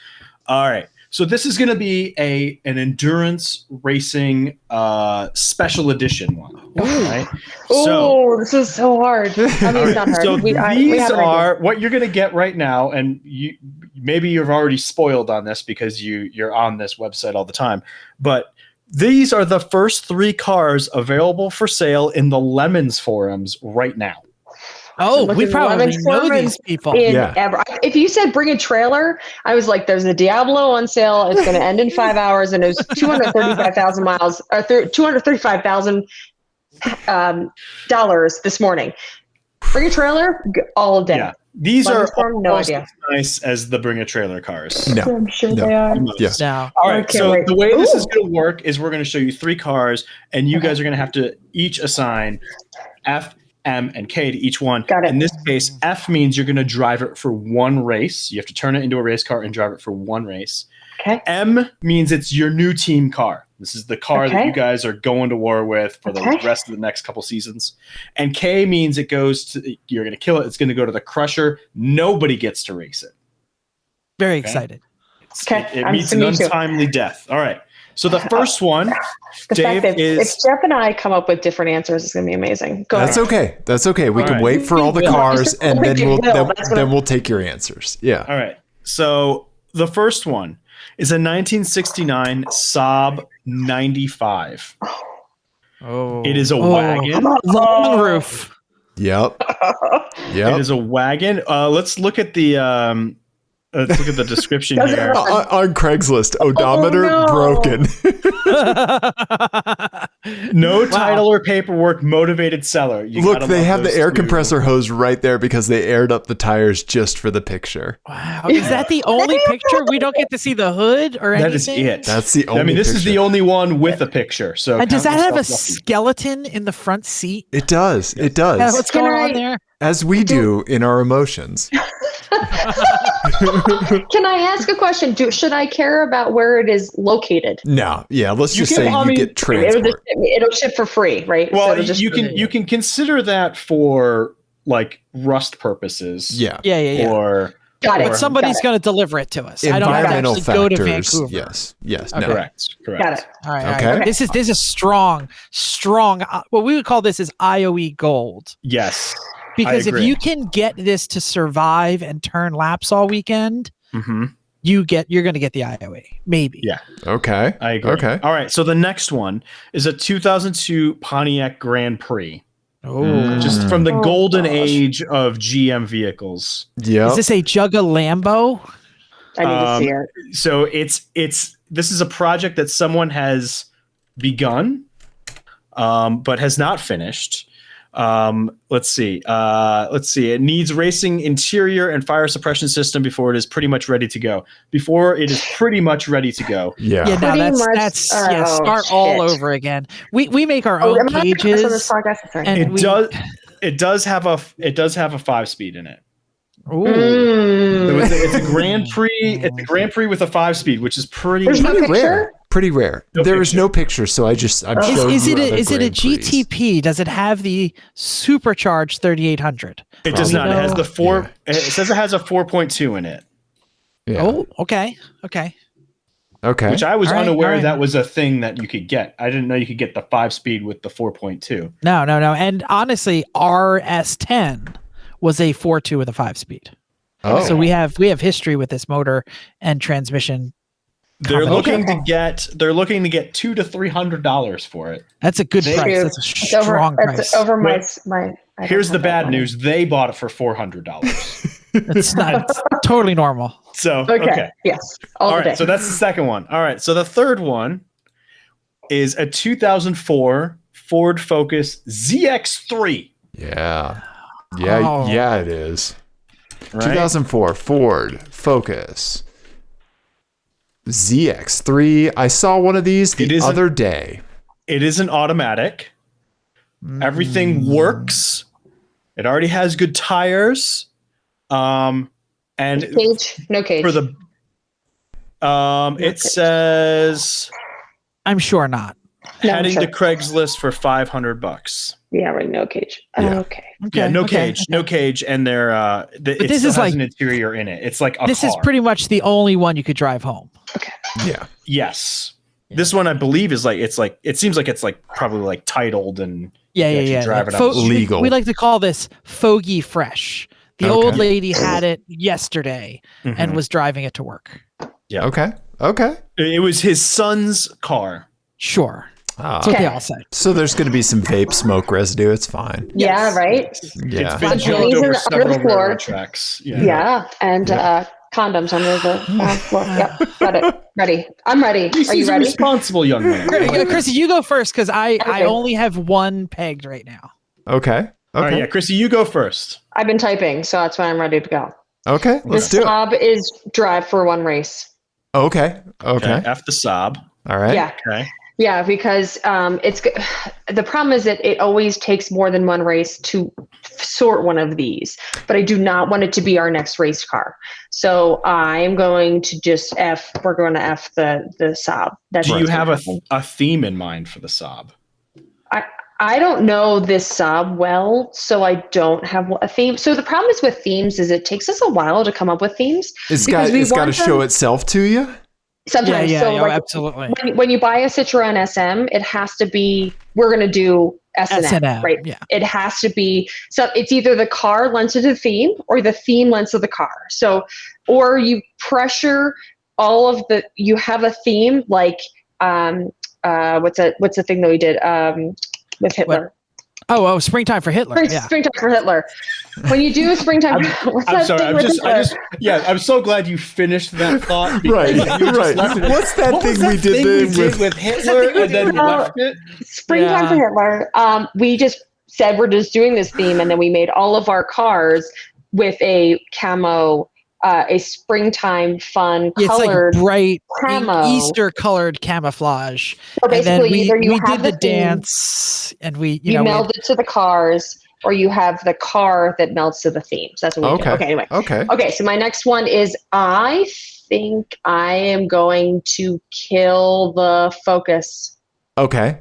All right, so this is going to be an endurance racing special edition one. Right? Oh, this is so hard. I mean, it's not hard. So we these have an are idea. what you're going to get right now, and maybe you've already spoiled on this because you're on this website all the time, but these are the first 3 cars available for sale in the Lemons forums right now. Oh, we Looking probably Lemons know forums these people. If you said bring a trailer, I was like, there's a Diablo on sale. It's going to end in 5 hours, and it was 235,000 miles, or $235,000 this morning. Bring a trailer all day. Yeah, these Lemons are forum, no almost idea. as nice as the Bring a Trailer cars. No. I'm sure No. they are. Yes. No. All right, Okay, so wait. the way this Ooh. is going to work is we're going to show you 3 cars, and you guys are going to have to each assign F, M, and K to each one. Got it. In this case, F means you're going to drive it for 1 race. You have to turn it into a race car and drive it for 1 race. Okay. M means it's your new team car. This is the car that Okay. you guys are going to war with for the rest of the next couple seasons. And K means it goes to, you're going to kill it. It's going to go to the crusher. Nobody gets to race it. Very excited. Okay, It I'm meets an me too. untimely death. All right. So the first one, The Dave, fact that is if Jeff and I come up with different answers is going to be amazing. Go That's ahead. okay. That's okay. We All can right. wait for all the We will. cars, and then We will. That's what we'll take your answers. Yeah. all right. So the first one is a 1969 Saab 95. Oh, It is a wagon. Long roof. Yep. It Yep. is a wagon. Let's look at the description Doesn't here. On Craigslist, odometer no. broken. No title or paperwork. Motivated seller. You Look, gotta they love have the those air two. compressor hose right there because they aired up the tires just for the picture. Wow. Is that the only picture? We don't get to see the hood or anything? That is it. That's the only I mean, this is the picture. only one with a picture. So And does count that have a yourself lucky. skeleton in the front seat? It does. It Yeah, does. what's Can going I- on there? As we do in our emotions. Can I ask a question? Should I care about where it is located? No, yeah. Let's just say I you mean, get transport. It'll ship for free, right? Well, So you can consider that for like rust purposes. Yeah. Yeah. Or got it. But somebody's going to deliver it to us. I don't have to Environmental actually go to factors. Vancouver. Yes. Okay. No. Correct. Got it. All right. Okay. All right. This is strong. What we would call this is IOE gold. Yes. Because I if agree. you can get this to survive and turn laps all weekend, Mm-hmm. you're going to get the IOE. Maybe. Yeah. Okay. I agree. Okay. All right. So the next one is a 2002 Pontiac Grand Prix. Oh. Just from the Oh, golden gosh. age of GM vehicles. Yeah. Is this a Jugga Lambo? I need to see it. So this is a project that someone has begun, but has not finished. Let's see. It needs racing interior and fire suppression system before it is pretty much ready to go. Yeah. Yeah, no, Pretty that's much- start shit. all over again. We make our own am I on cages. this podcast? Sorry. and It does have a 5-speed in it. Ooh. Mm. It's a Grand Prix. It's a Grand Prix with a 5-speed, which is pretty. There's no Pretty picture? rare. Pretty rare. No There is picture. no picture, so I'm Is showing it a Grand Prix. GTP? Does it have the supercharged 3800? It does not. It has the four. Yeah. It says it has a 4.2 in it, Yeah. Oh, okay. Okay. which I was All right, unaware all right. that was a thing that you could get. I didn't know you could get the 5-speed with the 4.2. No. And honestly, RS10 was a 4.2 with a 5-speed. Oh. So we have history with this motor and transmission. They're Okay. looking to get $200 to $300 for it. That's a good They- price. That's a strong price. It's over my. Wait. I don't Here's the have that bad money. news: they bought it for $400. It's not it's totally normal. So Okay. Yes. All All the day. right, so that's the second one. All right, so the third one is a 2004 Ford Focus ZX3. Yeah. Oh. Yeah, it is. Right? 2004 Ford Focus ZX3. I saw one of these It the isn't- other day. It isn't automatic. Everything works. It already has good tires. And Cage? No cage. for the it says I'm sure not. No, heading sure. to Craigslist for $500. Yeah, right. No cage. Yeah. Okay. Yeah, no okay. cage, no cage, and they're it this still is has like- an interior in it. It's like a This car. is pretty much the only one you could drive home. Yeah. Yes. This one I believe is like it seems like it's like probably like titled and Yeah, You actually yeah. drive it Like, up the legal. We like to call this fogey fresh. The Okay. old lady had it yesterday and Mhm. was driving it to work. Yeah. Okay. Okay. It was his son's car. Sure. Ah. That's what they Okay. all say. So there's going to be some vape smoke residue. It's fine. Yeah. Right. Yeah. It's been But jumped he's over under the several floor. railroad tracks. Yeah. And condoms under the floor. Yep. Got it. Ready. I'm ready. He's Are you a ready? responsible young man. Chrissy, you go first because I Okay. only have one pegged right now. Okay. All right, Okay. yeah, Chrissy, you go first. I've been typing, so that's why I'm ready to go. Okay. Let's the do it. Saab is drive for one race. Okay. Okay. F the sob. All right. Yeah. Okay. Yeah, because the problem is that it always takes more than one race to sort one of these, but I do not want it to be our next race car. So I'm going to just we're going to F the Saab. That's Do you what's have gonna happen. a theme in mind for the sob? I don't know this Saab well, so I don't have a theme. So the problem is with themes is it takes us a while to come up with themes. It's Because we got to want show them- itself to you. Sometimes, Yeah, so yeah, like absolutely. when you buy a Citroen SM, it has to be. We're going to do S&M, S&M, right? yeah. It has to be. So it's either the car lends to the theme or the theme lends to the car. So, or you pressure all of the. You have a theme like what's the thing that we did with Hitler. Oh, Springtime for Hitler. Yeah. Springtime for Hitler. When you do springtime, what's I'm that sorry. thing I'm with Hitler? I'm so glad you finished that thought. because Right, you just right. left it- What's that What was thing we did there with- Hitler and then you left it? Springtime Yeah. for Hitler. We just said we're just doing this theme, and then we made all of our cars with a camo, a springtime fun It's like colored. bright camo. Easter colored camouflage. So And then basically, either you we have did the the theme, dance and we, you know, we meld it to the cars, or you have the car that melts to the theme. So that's what we do. Okay, anyway. Okay, so my next one is I think I am going to kill the Focus. Okay,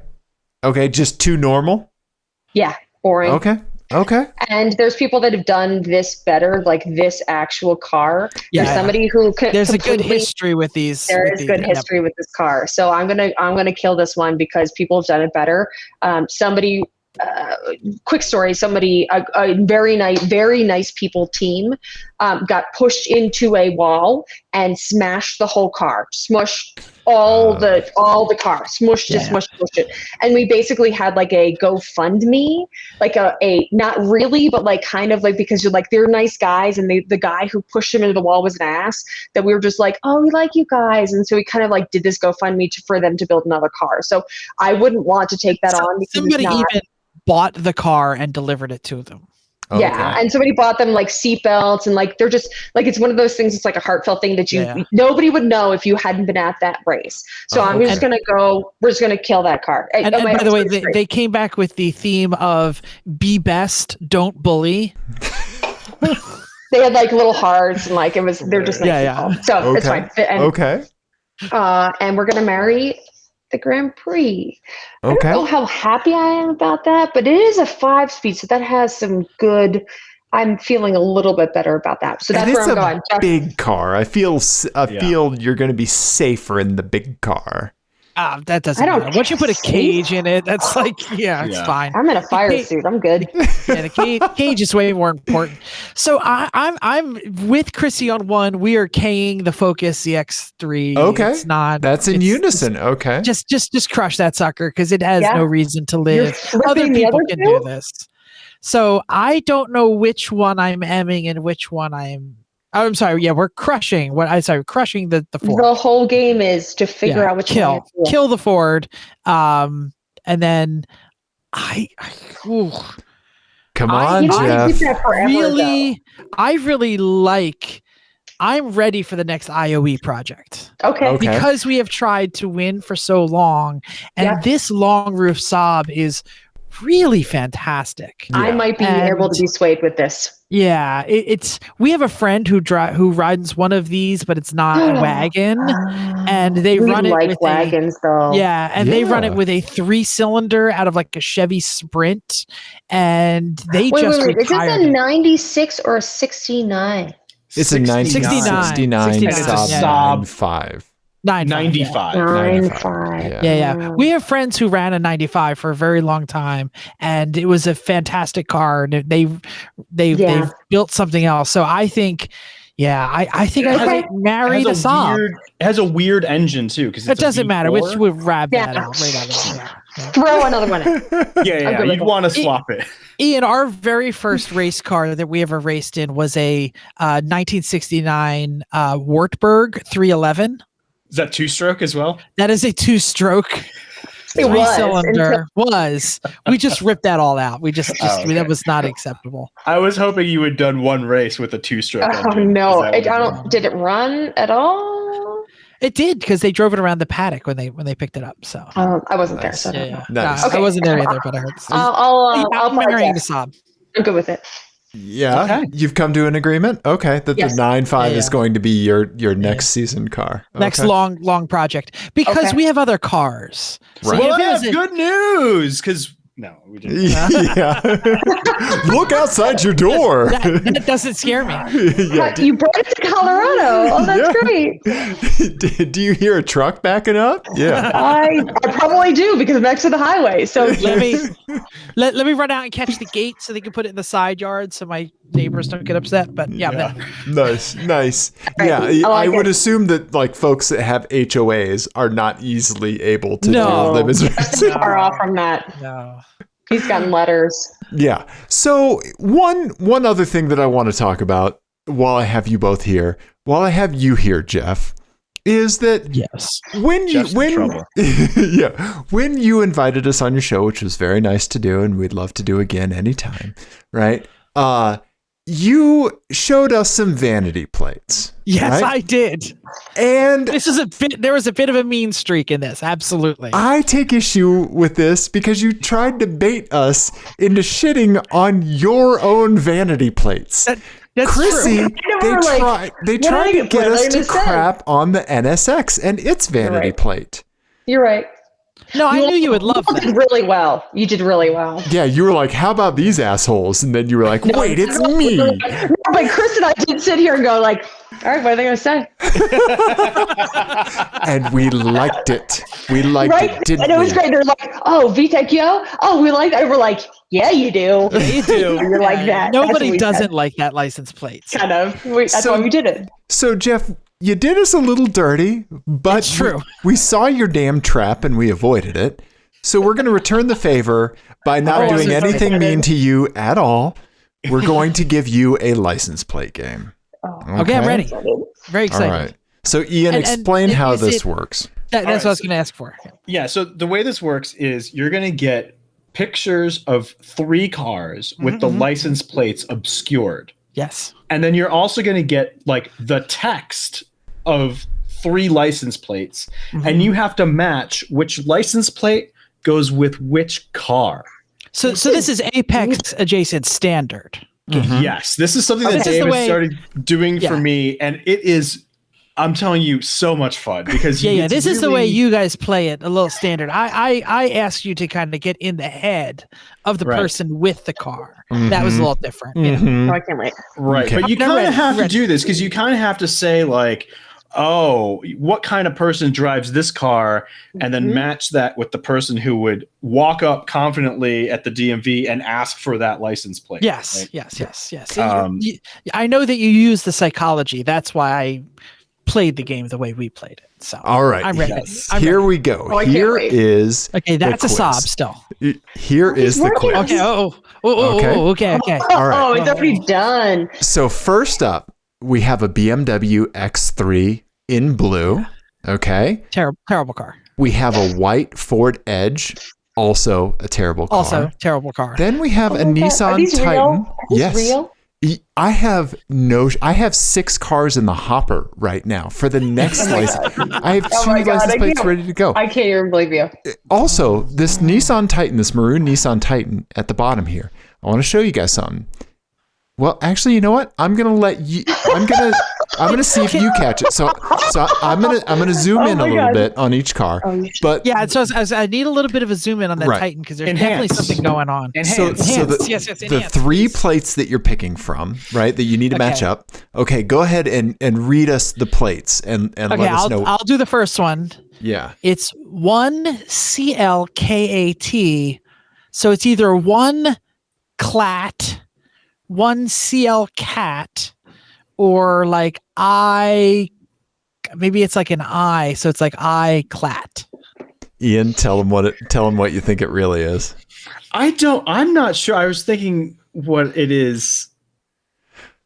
just too normal? Yeah, boring. Okay. And there's people that have done this better, like this actual car. Yeah. There's somebody who there's a good history with these. There is good history with this car, so I'm gonna kill this one because people have done it better. Quick story: a very nice people team got pushed into a wall and smashed the whole car, smushed all the car, smushed it, and we basically had like a GoFundMe, like a not really, but like kind of like, because you're like, they're nice guys, and the guy who pushed him into the wall was an ass, that we were just like, oh, we like you guys, and so we kind of like did this GoFundMe for them to build another car. So I wouldn't want to take that on, because somebody even bought the car and delivered it to them. Yeah, and somebody bought them like seatbelts, and like they're just like, it's one of those things. It's like a heartfelt thing that nobody would know if you hadn't been at that race. So we're just gonna kill that car. And by the way, they came back with the theme of "Be best, don't bully." They had like little hearts, and like they're just nice people. So it's fine. And, and we're gonna marry the Grand Prix. I don't know how happy I am about that, but it is a 5-speed, so that has some good. I'm feeling a little bit better about that. So that's where I'm going. It's a big car. I feel you're going to be safer in the big car. That doesn't matter. Once you put a cage in it, that's like, it's fine. I'm in a fire suit. I'm good. Yeah, the cage is way more important. So I'm with Chrissy on one. We are K-ing the Focus, the X3. Okay, it's not. That's in unison. Okay, just crush that sucker, because it has no reason to live. Other people can do this. So I don't know which one I'm emming and which one I'm sorry. Yeah, we're crushing. Crushing the Ford. The whole game is to figure out which kill the Ford, and then come on, Jeff. I'm ready for the next IOE project. Okay. Because we have tried to win for so long, and this long roof Saab is really fantastic. I might be able to be swayed with this. Yeah, we have a friend who rides one of these, but it's not a wagon, and they run it with wagons though. Yeah, and they run it with a 3-cylinder out of like a Chevy Sprint, and they just retired. Is this a 96 or a 69? It's a 69 Saab 5. 95. Yeah. We have friends who ran a 95 for a very long time, and it was a fantastic car. And they've built something else. So I think, I think I might marry the Saab. It has a weird engine too, because it doesn't matter. Which would wrap that out right out of it. Throw another one in. Yeah. You'd want to swap it. Ian, our very first race car that we ever raced in was a 1969 Wartburg 311. Is that 2-stroke as well? That is a 2-stroke. It cylinder was. We just ripped that all out. We just that was not acceptable. I was hoping you had done one race with a 2-stroke engine. Oh no! Did it run at all? It did, because they drove it around the paddock when they picked it up. So I wasn't there. So nice. I wasn't there either, but I heard. I'll marrying the Saab. I'm good with it. Yeah, you've come to an agreement. Okay, that the 9.5 is going to be your next season car. Okay. Next long project, because we have other cars. Right. Well, I have good news, because no, we didn't. Look outside your door. That doesn't scare me. You brought it to Colorado. Oh, that's great. Do you hear a truck backing up? Yeah, I probably do, because I'm next to the highway. So let me run out and catch the gate so they can put it in the side yard so my neighbors don't get upset. But nice. Right. Yeah, I would assume that like folks that have HOAs are not easily able to do limits. Far off from that. No. He's gotten letters. Yeah. So one other thing that I want to talk about while I have you both here, while I have you here, Jeff, is that when you invited us on your show, which was very nice to do, and we'd love to do again anytime, right? you showed us some vanity plates. Yes, right? I did. And There was a bit of a mean streak in this. Absolutely. I take issue with this because you tried to bait us into shitting on your own vanity plates. That's Chrissy, true. they tried to get us to crap on the NSX and its vanity plate. You're right. No, I knew you would love You that. did really well. You did really well. Yeah, you were like, how about these assholes? And then you were like, wait, it's me. But Chris and I did sit here and go like, all right, what are they going to say? And we liked it. We liked it, didn't we? And it was great. They're like, oh, VTech Yo? Oh, we like that. And we're like, yeah, you do. Yeah, you do. You're like that. Nobody doesn't like that license plate. Kind of. That's why we did it. So, Jeff, you did us a little dirty, but It's true. We saw your damn trap and we avoided it. So we're going to return the favor by not doing anything mean to you at all. We're going to give you a license plate game. Okay, I'm ready. Very excited. All right. So, Ian, explain how this works. That's what I was going to ask for. Yeah, so the way this works is you're going to get pictures of 3 cars with the license plates obscured. Yes. And then you're also going to get like the text of 3 license plates, and you have to match which license plate goes with which car. So this is Apex adjacent standard. Yes, this is something that David started doing for me, and it is, I'm telling you, so much fun because this is the way you guys play it, a little standard. I asked you to kind of get in the head of the person with the car. That was a little different. Oh, I can't wait. Right, Okay. but you kind of have to do this because you kind of have to say like, oh, what kind of person drives this car, and then match that with the person who would walk up confidently at the DMV and ask for that license plate. Yes, right? yes. I know that you use the psychology. That's why I played the game the way we played it. So all right, I'm ready. Here we go. Oh, Here is okay. That's a sob still. Here is the quiz. Okay. Okay. All right. Oh, it's already done. So first up, we have a BMW X3 in blue. Okay. Terrible car. We have a white Ford Edge, also a terrible car. Also terrible car. Then we have a Nissan Titan. Yes. Real? I have 6 cars in the hopper right now for the next license. I have 2 license plates ready to go. I can't even believe you. Also, this Nissan Titan, this maroon Nissan Titan at the bottom here, I want to show you guys something. Well, actually, you know what? I'm gonna let you. I'm gonna see if you catch it. So I'm gonna zoom in a little bit on each car. But yeah, so I need a little bit of a zoom in on that Titan because there's definitely something going on. So the 3 plates that you're picking from, right? That you need to match up. Okay, go ahead and read us the plates and let us know. I'll do the first one. Yeah, it's 1 CLKAT. So it's either 1 clat, 1 CL cat, or like maybe it's like an I, so it's like I clat. Ian, tell them what you think it really is. I'm not sure. I was thinking what it is.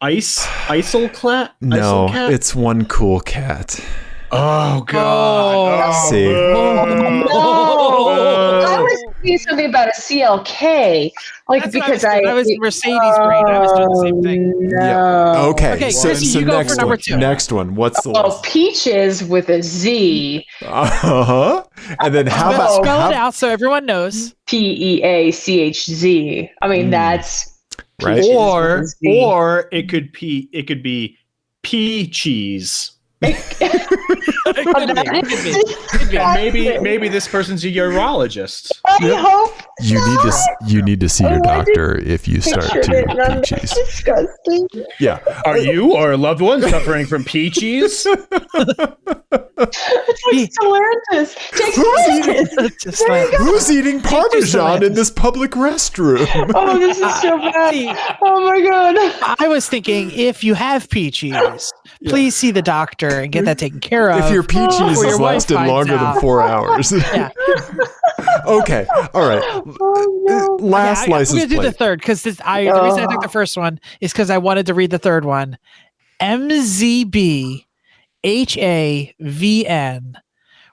Isolclat? No, it's 1 cool cat. Oh God. See. I was thinking something about a CLK, because I was Mercedes brain. I was doing the same thing. No. Yeah. Okay. So you go next for number one. 2. Next one. What's the list? Peaches with a Z. And then how about spell it out so everyone knows? PEACHZ. I mean, that's right. Or it could be pea cheese. Maybe this person's a urologist. I hope you need to see your doctor if you start to peaches. Disgusting. Yeah. Are you or a loved one suffering from peaches? It's like Who's eating Parmesan in this public restroom? Oh, this is so bad. Oh my God. I was thinking if you have peaches, please see the doctor and get that taken care of. If your peaches before your has wife lasted finds longer out. than 4 hours. Yeah. Okay. All right. Last license I'm going to do the plate. third because the reason I took the first one is because I wanted to read the third one. MZBHAVN,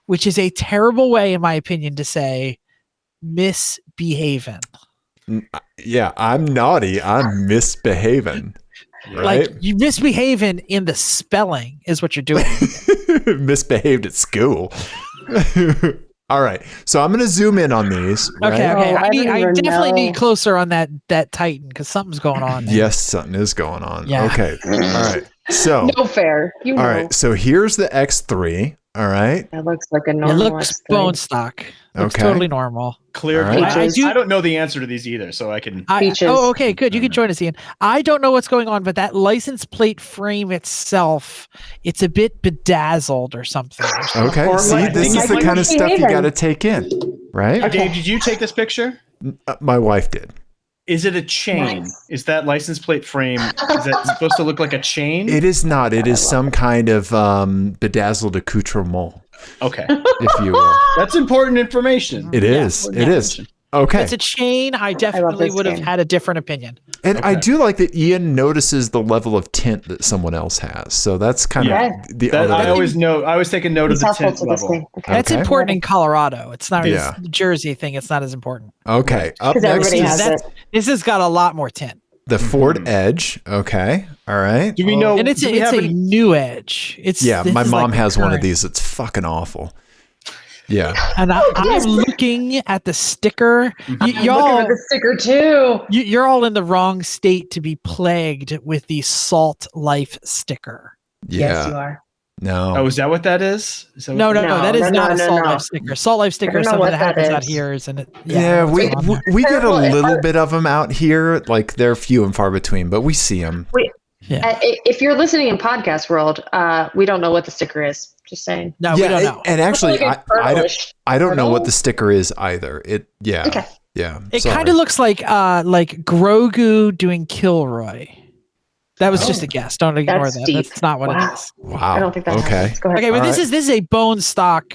which is a terrible way, in my opinion, to say misbehaving. Yeah, I'm naughty. I'm misbehaving. Right? Like you misbehave in the spelling is what you're doing. Misbehaved at school. All right. So I'm going to zoom in on these. Right? Okay. Oh, I don't I even definitely know. need closer on that Titan because something's going on there. Yes, something is going on. Yeah. Okay. All right. So, No fair. You know. all right. So here's the X3. All right. That looks like a It normal. looks bone stock. Looks Okay. totally normal. Clear All right. glass. I I don't know the answer to these either, so I can. Peaches. Oh, okay, good. You can join us, Ian. I don't know what's going on, but that license plate frame itself, it's a bit bedazzled or something. Okay. Or See, like- this is the like kind of stuff you misbehaving. got to take in. Right? Okay. Dave, did you take this picture? My wife did. Is it a chain? Nice. Is that license plate frame? Is that supposed to look like a chain? It is not. It is some kind of bedazzled accoutrement, Okay, if you will. that's important information. It is. It is. Okay. If it's a chain, I love definitely this would have game. had a different opinion. And I Okay. do like that Ian notices the level of tint that someone else has. So that's kind Yeah. of the That, other. I always know. I always take a note It's of the helpful tint to this level. thing. Okay. That's Okay. important in Colorado. It's not Yeah. this Jersey thing. It's not as important. Okay. Up Because next everybody is has that's- it. This has got a lot more tint. the Ford Edge. Okay. All right. Do we know? And it's do we a have any- new edge. It's Yeah, this my is mom like has one of current. these. It's fucking awful. Yeah. And yes. I'm looking at the sticker. Mhm. I'm looking Y'all, at the sticker too. you're all in the wrong state to be plagued with the Salt Life sticker. Yes, you Yeah. are. No. Oh, is that what that is? Is that what No, that no, No, that is no, not no, a no, Salt no. Life sticker. Salt Life sticker I is don't know something that what that happens out is. here, isn't it? Yeah, we it's on there. we get a Terrible. little bit of them out here. Like they're few and far between, but we see them. If you're listening in podcast world, we don't know what the sticker is. Just saying. No, we don't know. And actually, Like a purplish I don't know what turtle? the sticker is either. It yeah. Okay. Yeah. It sorry. kind of looks like Grogu doing Kilroy. That was just Oh. a guess. Don't ignore That's that. deep. That's not what Wow. it is. Wow. I don't think that okay. happens. Go ahead. Okay, but All this is a bone stock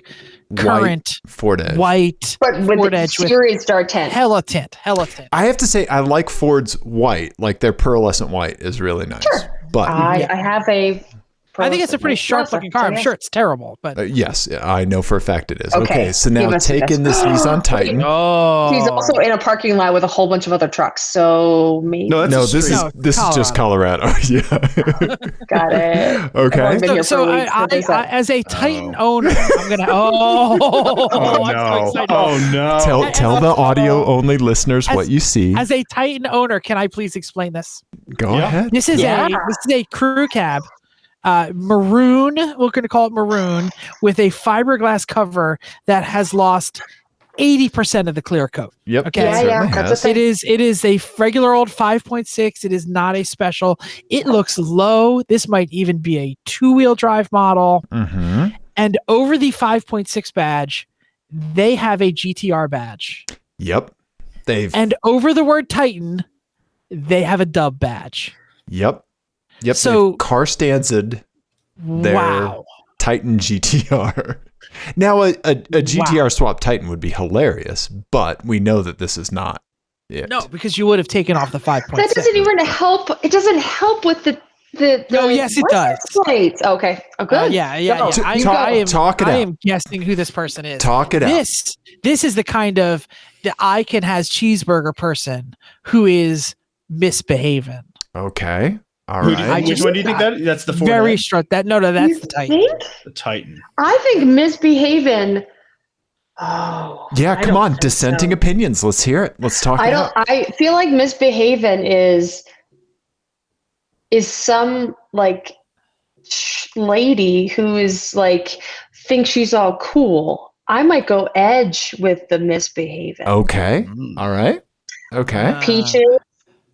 current Ford Edge. white But with Ford the Edge with series star 10. hella tint. I have to say, I like Ford's white. Like their pearlescent white is really nice. Sure. But I have a. I think it's a pretty sharp looking car. I'm So, sure it's terrible, but yes, I know for a fact it is. Okay. Okay, so He now must be taking best. this Nissan Titan. oh, He's also in a parking lot with a whole bunch of other trucks. So maybe. No, that's No, a this street. is No, this is just Colorado. Yeah. Got it. Okay. I've been here for so a week, so there's I, that. as a Titan Oh. owner, I'm gonna. Oh, Oh I'm so no! excited. Oh no! Tell the audio only listeners what you see. As a Titan owner, can I please explain this? Go Yeah. ahead. This is Yeah. a crew cab, maroon. We're going to call it maroon with a fiberglass cover that has lost 80% of the clear coat. Yep. Okay. it Yeah, certainly that's has. a thing. It is a regular old 5.6. It is not a special. It looks low. This might even be a 2-wheel drive model. Mm-hmm. And over the 5.6 badge, they have a GTR badge. Yep. They've. And over the word Titan, they have a dub badge. Yep. Yep. So- they've car standsed their Wow. Titan GTR. Now a GTR swap Titan would be hilarious, but we know that this is not it. No, because you would have taken off the 5.6. That doesn't even help. It doesn't help with the. No, yes, it does. Plates. Okay. Oh, good. Yeah. Go. Talk it I out. am guessing who this person is. Talk it out. This is the kind of the I can has cheeseburger person who is misbehaving. Okay. All Who do right. you- which one do you think that's the Ford Very Edge? strut. That's You the Titan. think? The Titan. I think misbehaving. Oh. Yeah, I come don't on. think Dissenting so. opinions. Let's hear it. Let's talk I it don't. out. I feel like misbehaving is some like lady who is like thinks she's all cool. I might go Edge with the misbehaving. Okay. Mm. All right. Okay. Peaches.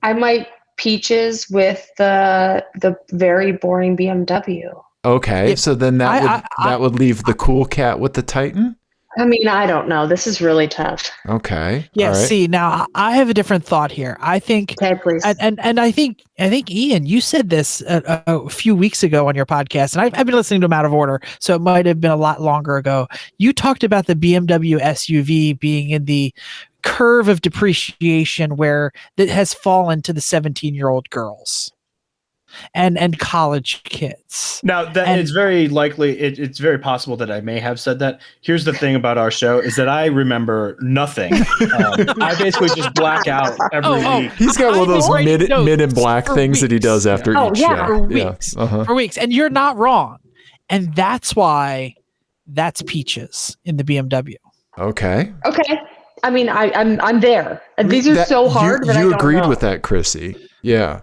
I might Peaches with the very boring BMW. Okay. Yeah, So then that I- would leave the cool cat with the Titan. I mean, I don't know. This is really tough. Okay. Yeah. All right. See, now I have a different thought here. I think Okay, please. and I think Ian, you said this a few weeks ago on your podcast, and I've been listening to them out of order, so it might have been a lot longer ago. You talked about the BMW SUV being in the curve of depreciation where it has fallen to the 17-year-old girls. and college kids. Now that it's very likely, it's very possible that I may have said that. Here's the thing about our show is that I remember nothing. I basically just black out every week. He's got one of those men in black things that he does after each show. For weeks. For weeks. And you're not wrong. And that's why that's Peaches in the BMW. Okay. I mean, I'm there. And these are so hard. You agreed with that, Chrissy. Yeah.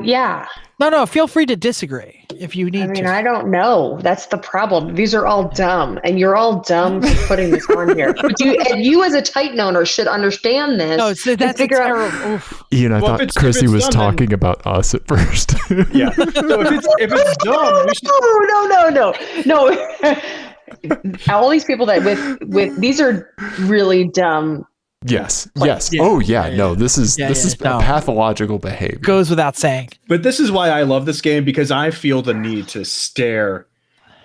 Yeah. No. Feel free to disagree if you need to. I mean, I don't know. That's the problem. These are all dumb, and you're all dumb for putting this on here. But you as a Titan owner should understand this. No, so that's terrible. Ian, I thought Chrissy was talking about us at first. Yeah. So if it's dumb, we should... No. All these people that with these are really dumb. Yes. Oh yeah. No, this is pathological behavior. Goes without saying. But this is why I love this game, because I feel the need to stare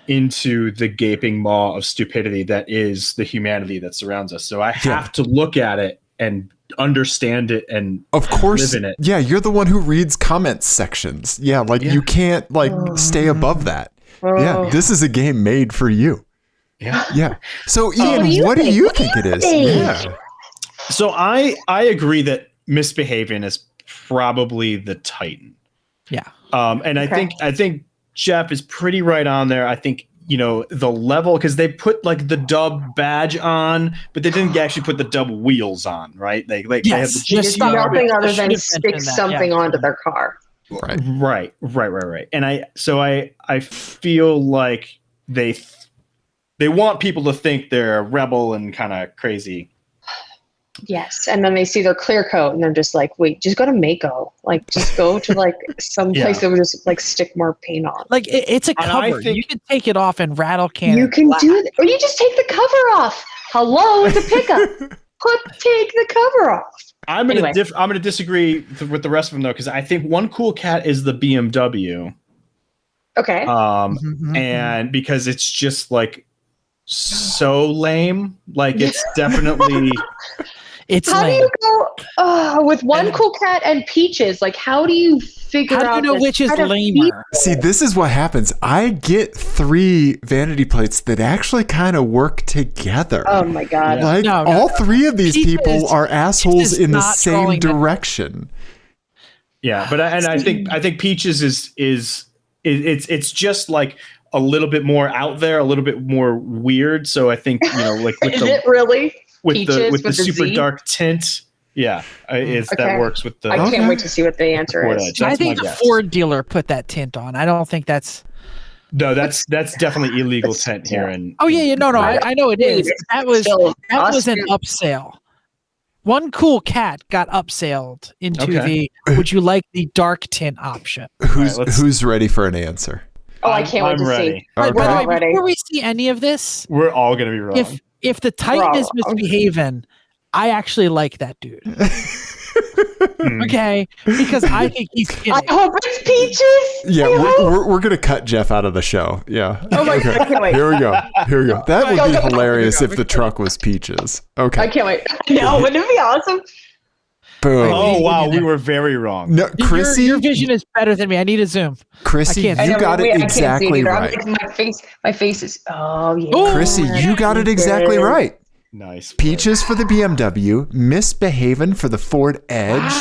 into the gaping maw of stupidity that is the humanity that surrounds us. So I have to look at it and understand it and of course live in it. Yeah, you're the one who reads comment sections. Yeah, you can't stay above that. Yeah, this is a game made for you. Yeah. So Ian, what do you think it is? Yeah. So I agree that misbehaving is probably the Titan. Yeah. And I think Jeff is pretty right on there. I think, the level, because they put the dub badge on, but they didn't actually put the dub wheels on, right? They have the nothing other than stick something onto their car. Right. And I feel like they want people to think they're a rebel and kind of crazy. Yes, and then they see their clear coat, and they're just like, "Wait, just go to Mako. Just go to some place that would just take more paint on." It's a cover. You can take it off and rattle can. You can do it, or you just take the cover off. Hello, it's a pickup. Take the cover off. I'm gonna disagree with the rest of them though, because I think one cool cat is the BMW. Okay. And because it's just so lame, it's definitely. How do you go with one cool cat and Peaches? How do you figure out? How do you know which is lamer? See, this is what happens. I get 3 vanity plates that actually kind of work together. Oh my god! All 3 of these people are assholes in the same direction. Yeah, but I think Peaches is it's just a little bit more out there, a little bit more weird. So I think with it really? With Peaches, the super Z? Dark tint, that works with the. I can't wait to see what the answer is. I think the Ford dealer put that tint on. I don't think that's. No, that's definitely illegal tint here. And no, I know it is. That was an upsell. One cool cat got upselled into the. Would you like the dark tint option? Who's ready for an answer? Oh, I can't wait to see. By the way, before we see any of this, we're all gonna be wrong. If the Titan is misbehaving, I actually like that dude. Okay, because I think he's kidding. I hope it's Peaches. Yeah, we're gonna cut Jeff out of the show. Yeah. Oh my god! I can't wait. Here we go. That would be hilarious if the truck was Peaches. Okay. I can't wait. No, wouldn't it be awesome? Boom. Oh wow, we were very wrong. No, Chrissy, your vision is better than me. I need a zoom. Chrissy, you got it exactly right. My face is. Oh yeah. Chrissy, you got it exactly right. Nice. Peaches for the BMW, misbehaving for the Ford Edge,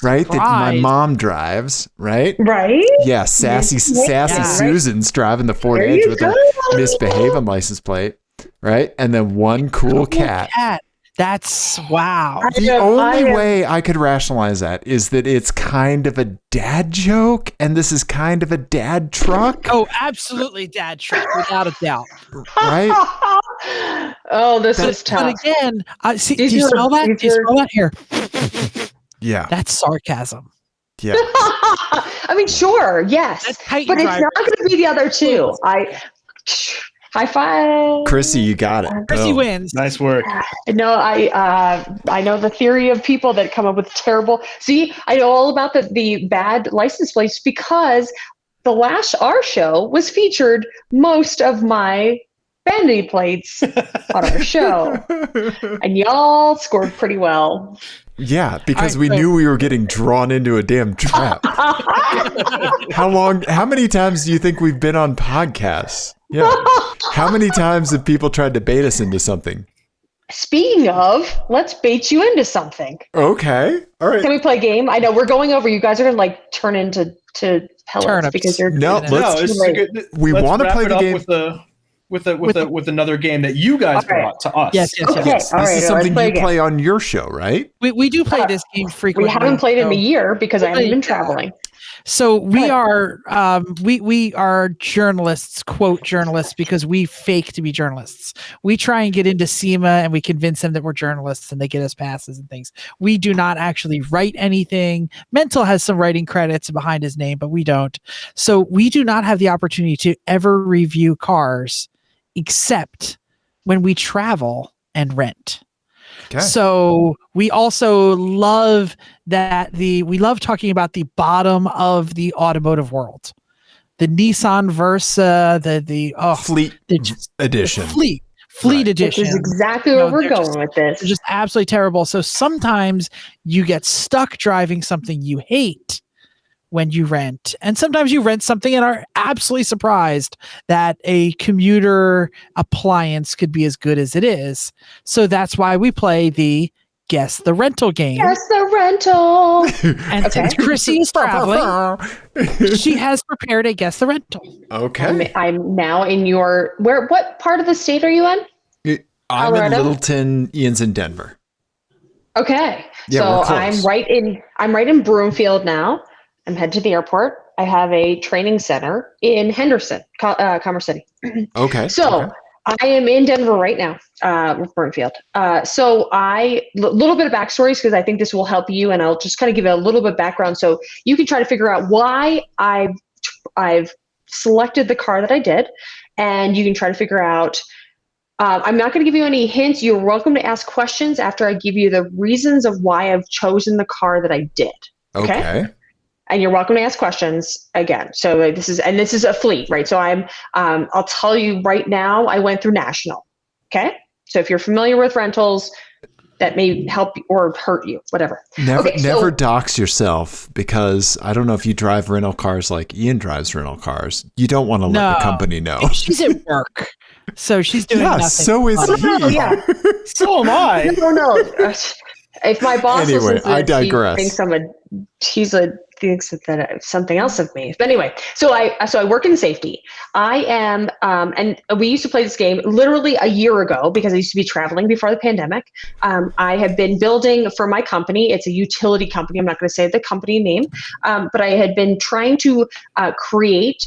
right? That my mom drives, right? Right. Yeah, sassy Susan's driving the Ford Edge with a misbehaving license plate, right? And then one cool cat. That's wow. The only way I could rationalize that is that it's kind of a dad joke, and this is kind of a dad truck. Oh, absolutely dad truck, without a doubt. Right? Oh, this is tough. But again, see, do you smell that? Do you smell that here? Yeah. That's sarcasm. Yeah. I mean, sure, yes. But it's not going to be the other two. High five. Chrissy, you got it. Chrissy wins. Nice work. No, I know the theory of people that come up with terrible. See, I know all about the bad license plates because our show was featured most of my vanity plates on our show, and y'all scored pretty well. Yeah, because we knew we were getting drawn into a damn trap. How many times do you think we've been on podcasts? Yeah. How many times have people tried to bait us into something? Speaking of, let's bait you into something. Okay. All right. Can we play a game? I know we're going over. You guys are going to turn into pellets Turnips. because you're we want to play the game with another game that you guys brought to us. Yes. Okay. Yes, All this right, is something you play on your show, right? We do play this game frequently. We haven't played in a year because I haven't been traveling. So we are we are journalists, quote journalists, because we fake to be journalists. We try and get into SEMA and we convince them that we're journalists and they get us passes and things. We do not actually write anything. Mental has some writing credits behind his name, but we don't. So we do not have the opportunity to ever review cars except when we travel and rent. Okay. So we also love we love talking about the bottom of the automotive world, the Nissan Versa, the Fleet edition. Fleet edition. This is exactly where we're going with this. They're just absolutely terrible. So sometimes you get stuck driving something you hate when you rent, and sometimes you rent something and are absolutely surprised that a commuter appliance could be as good as it is. So that's why we play the Guess the Rental game. Guess the Rental. And since Chrissy is traveling, she has prepared a Guess the Rental. Okay. I'm now in what part of the state are you in? I'm in Littleton. Ian's in Denver. Okay. Yeah, so we're close. I'm right in Broomfield now. I'm headed to the airport. I have a training center in Henderson, Commerce City. Okay. So I am in Denver right now with Broomfield. So little bit of backstories because I think this will help you, and I'll just kind of give you a little bit of background so you can try to figure out why I've selected the car that I did, and you can try to figure out. I'm not going to give you any hints. You're welcome to ask questions after I give you the reasons of why I've chosen the car that I did. Okay. And you're welcome to ask questions again. So this is a fleet, right? So I'll tell you right now, I went through National. Okay. So if you're familiar with rentals, that may help or hurt you, whatever. Never dox yourself, because I don't know if you drive rental cars like Ian drives rental cars. You don't want to let the company know. She's at work, so she's doing nothing. So is he. Yeah. So am I. No. If my boss listens to this, I digress. He thinks that something else of me. But anyway, so I work in safety. I am, and we used to play this game literally a year ago because I used to be traveling before the pandemic. I have been building for my company. It's a utility company. I'm not going to say the company name, but I had been trying to create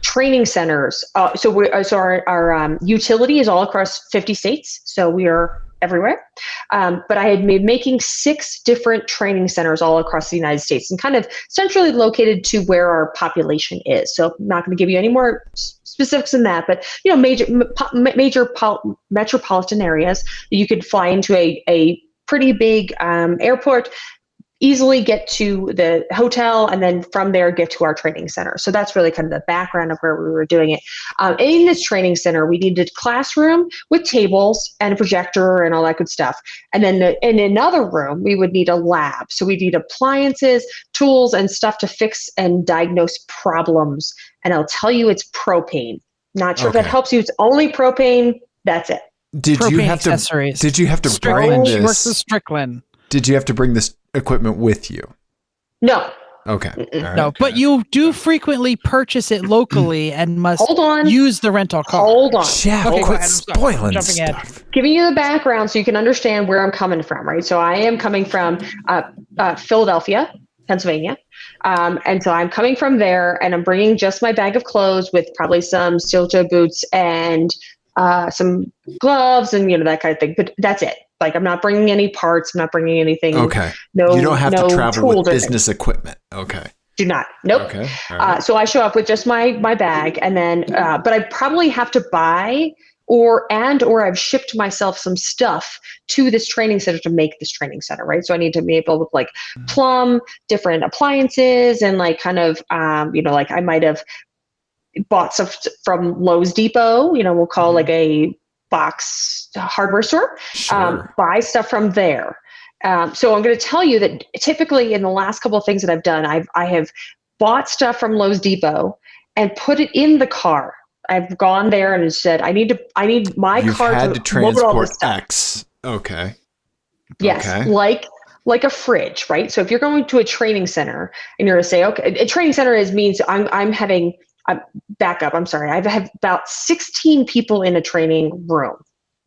training centers. So our utility is all across 50 states. So we are everywhere. But I had been making 6 different training centers all across the United States and kind of centrally located to where our population is. So I'm not going to give you any more specifics than that, but major metropolitan areas that you could fly into a pretty big airport, easily get to the hotel, and then from there get to our training center. So that's really kind of the background of where we were doing it. In this training center, we needed a classroom with tables and a projector and all that good stuff. And then in another room, we would need a lab. So we need appliances, tools, and stuff to fix and diagnose problems. And I'll tell you, it's propane. Not sure if that helps you. It's only propane. That's it. Did you have to bring this? She works with Strickland. Did you have to bring this equipment with you? No. Okay. Right. No, but you do frequently purchase it locally and must use the rental car. Hold on. Jeff, quit spoiling stuff. Giving you the background so you can understand where I'm coming from, right? So I am coming from Philadelphia, Pennsylvania. And so I'm coming from there, and I'm bringing just my bag of clothes with probably some steel-toe boots and some gloves and that kind of thing. But that's it. Like, I'm not bringing any parts. I'm not bringing anything. Okay. No, you don't have to travel with business equipment. Okay. Do not. Nope. Okay. Right. So I show up with just my bag, and then, but I probably have to buy or I've shipped myself some stuff to this training center to make this training center, right? So I need to be able to plumb different appliances and kind of, I might have bought stuff from Lowe's Depot, we'll call like a box hardware store, Sure. buy stuff from there. So I'm going to tell you that typically in the last couple of things that I've done, I have bought stuff from Lowe's Depot and put it in the car. I've gone there and said, I need my car had to to load all transport this stuff. X. Okay. Yes, Okay. like a fridge, right? So if you're going to a training center and you're going to say, okay, a training center means back up. I'm sorry. I have about 16 people in a training room,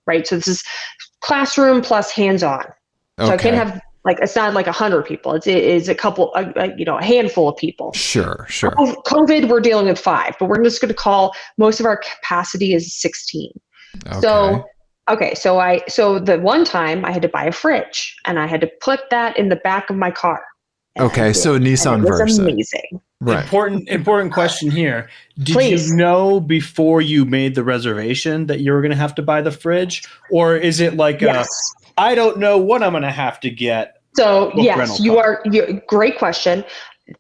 right? So this is classroom plus hands-on. So I can't have it's not like 100 people. It is a couple, a handful of people. Sure. COVID, we're dealing with 5, but we're just going to call most of our capacity is 16. Okay. So the one time I had to buy a fridge and I had to put that in the back of my car. Okay, so a Nissan Versa. Versa. Amazing. Right. Important question here. Did Please. you know before you made the reservation that you were going to have to buy the fridge? Or is it like I don't know what I'm going to have to get? So yes, great question.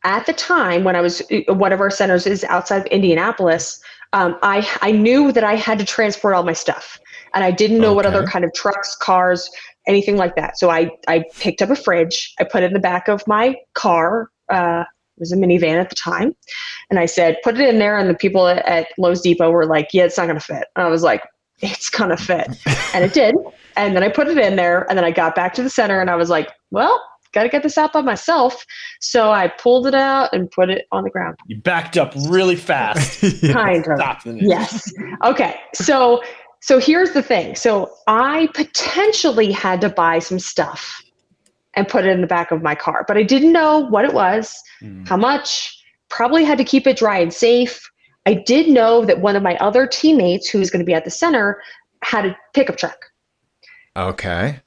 At the time when I was, one of our centers is outside of Indianapolis, I knew that I had to transport all my stuff. And I didn't know what other kind of trucks, cars, anything like that. So I picked up a fridge. I put it in the back of my car. It was a minivan at the time. And I said, put it in there. And the people at Lowe's Depot were like, yeah, it's not going to fit. And I was like, it's going to fit. And it did. And then I put it in there. And then I got back to the center and I was like, well, got to get this out by myself. So I pulled it out and put it on the ground. You backed up really fast. Kind of. Yes. Okay. So here's the thing. So I potentially had to buy some stuff and put it in the back of my car, but I didn't know what it was, how much, probably had to keep it dry and safe. I did know that one of my other teammates who was going to be at the center had a pickup truck. Okay.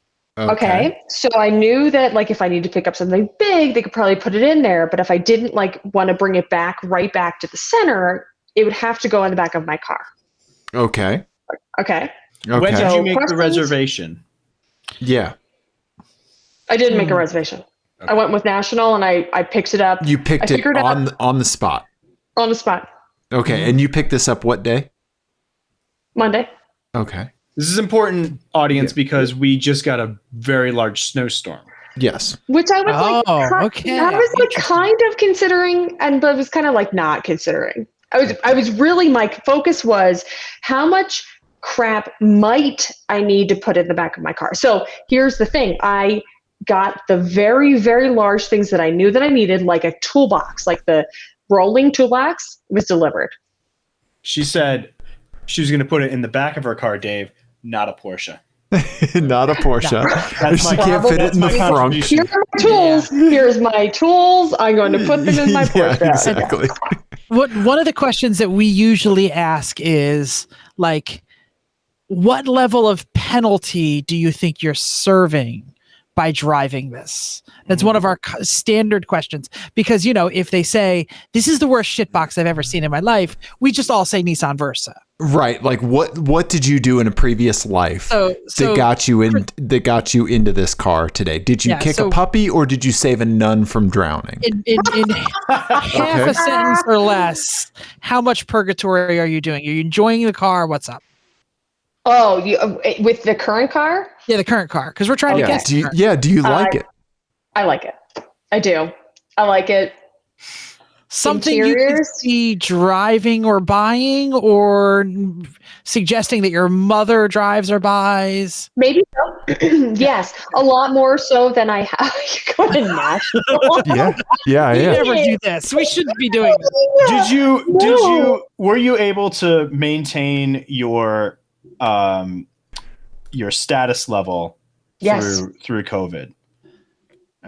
So I knew that if I need to pick up something big, they could probably put it in there. But if I didn't want to bring it right back to the center, it would have to go in the back of my car. Okay. When did you make the reservation? Yeah. I didn't make a reservation. Okay. I went with National and I picked it up. You picked it on the spot. On the spot. Okay. And you picked this up what day? Monday. Okay. This is important, audience, because we just got a very large snowstorm. Yes. Which I was kind of considering, but I was kind of not considering. I was really, my focus was how much crap might I need to put in the back of my car. So here's the thing. I got the very, very large things that I knew that I needed, like a toolbox, like the rolling toolbox was delivered. She said she was going to put it in the back of her car, Dave, not a Porsche. Not a Porsche. She can't fit it in the front. Here are my tools. Yeah. Here's my tools. I'm going to put them in my Porsche. Yeah, exactly. One of the questions that we usually ask is what level of penalty do you think you're serving by driving this? That's one of our standard questions, because if they say this is the worst shitbox I've ever seen in my life, we just all say Nissan Versa. Right. What did you do in a previous life that got you into this car today? Did you kick a puppy or did you save a nun from drowning? In half a sentence or less, how much purgatory are you doing? Are you enjoying the car? What's up? Oh, with the current car? Yeah, the current car, because we're trying to guess. Do you like it? I like it. I do. I like it. Something you could see driving or buying, or suggesting that your mother drives or buys? Maybe so. Yes, a lot more so than I have. You go to Nashville. Yeah. We never do this. We shouldn't be doing this. Were you able to maintain your status level through COVID?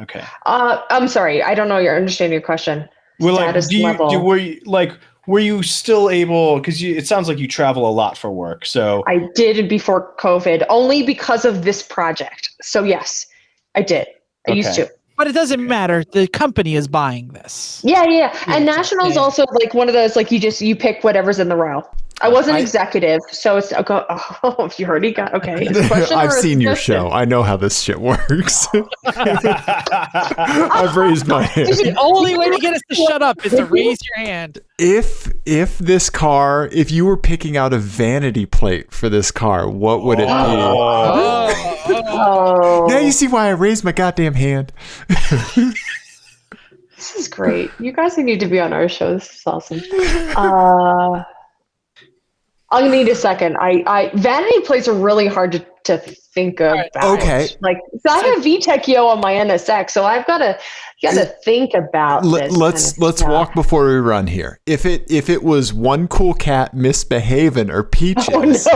Okay. I'm sorry. I don't know. You're understanding your question. Well, level. were you still able? Because it sounds like you travel a lot for work. So I did before COVID, only because of this project. So yes, I did. I used to. But it doesn't matter. The company is buying this. Yeah. And National's also one of those, you pick whatever's in the row. I was an executive, so it's oh, you already got okay. Is it a question I've or a seen your suggestion? show. I know how this shit works. I've raised my hand. The only way to get us to shut up is to raise your hand. If you were picking out a vanity plate for this car, what would it be? Oh, Now you see why I raised my goddamn hand. this is great. You guys need to be on our show. This is awesome. I'm gonna need a second. I vanity plates are really hard to think about. Okay. Like, so I have VTEC Yo on my NSX, so I've gotta think about this. Let's walk before we run here. If it was One Cool Cat, Misbehavin', or Peaches,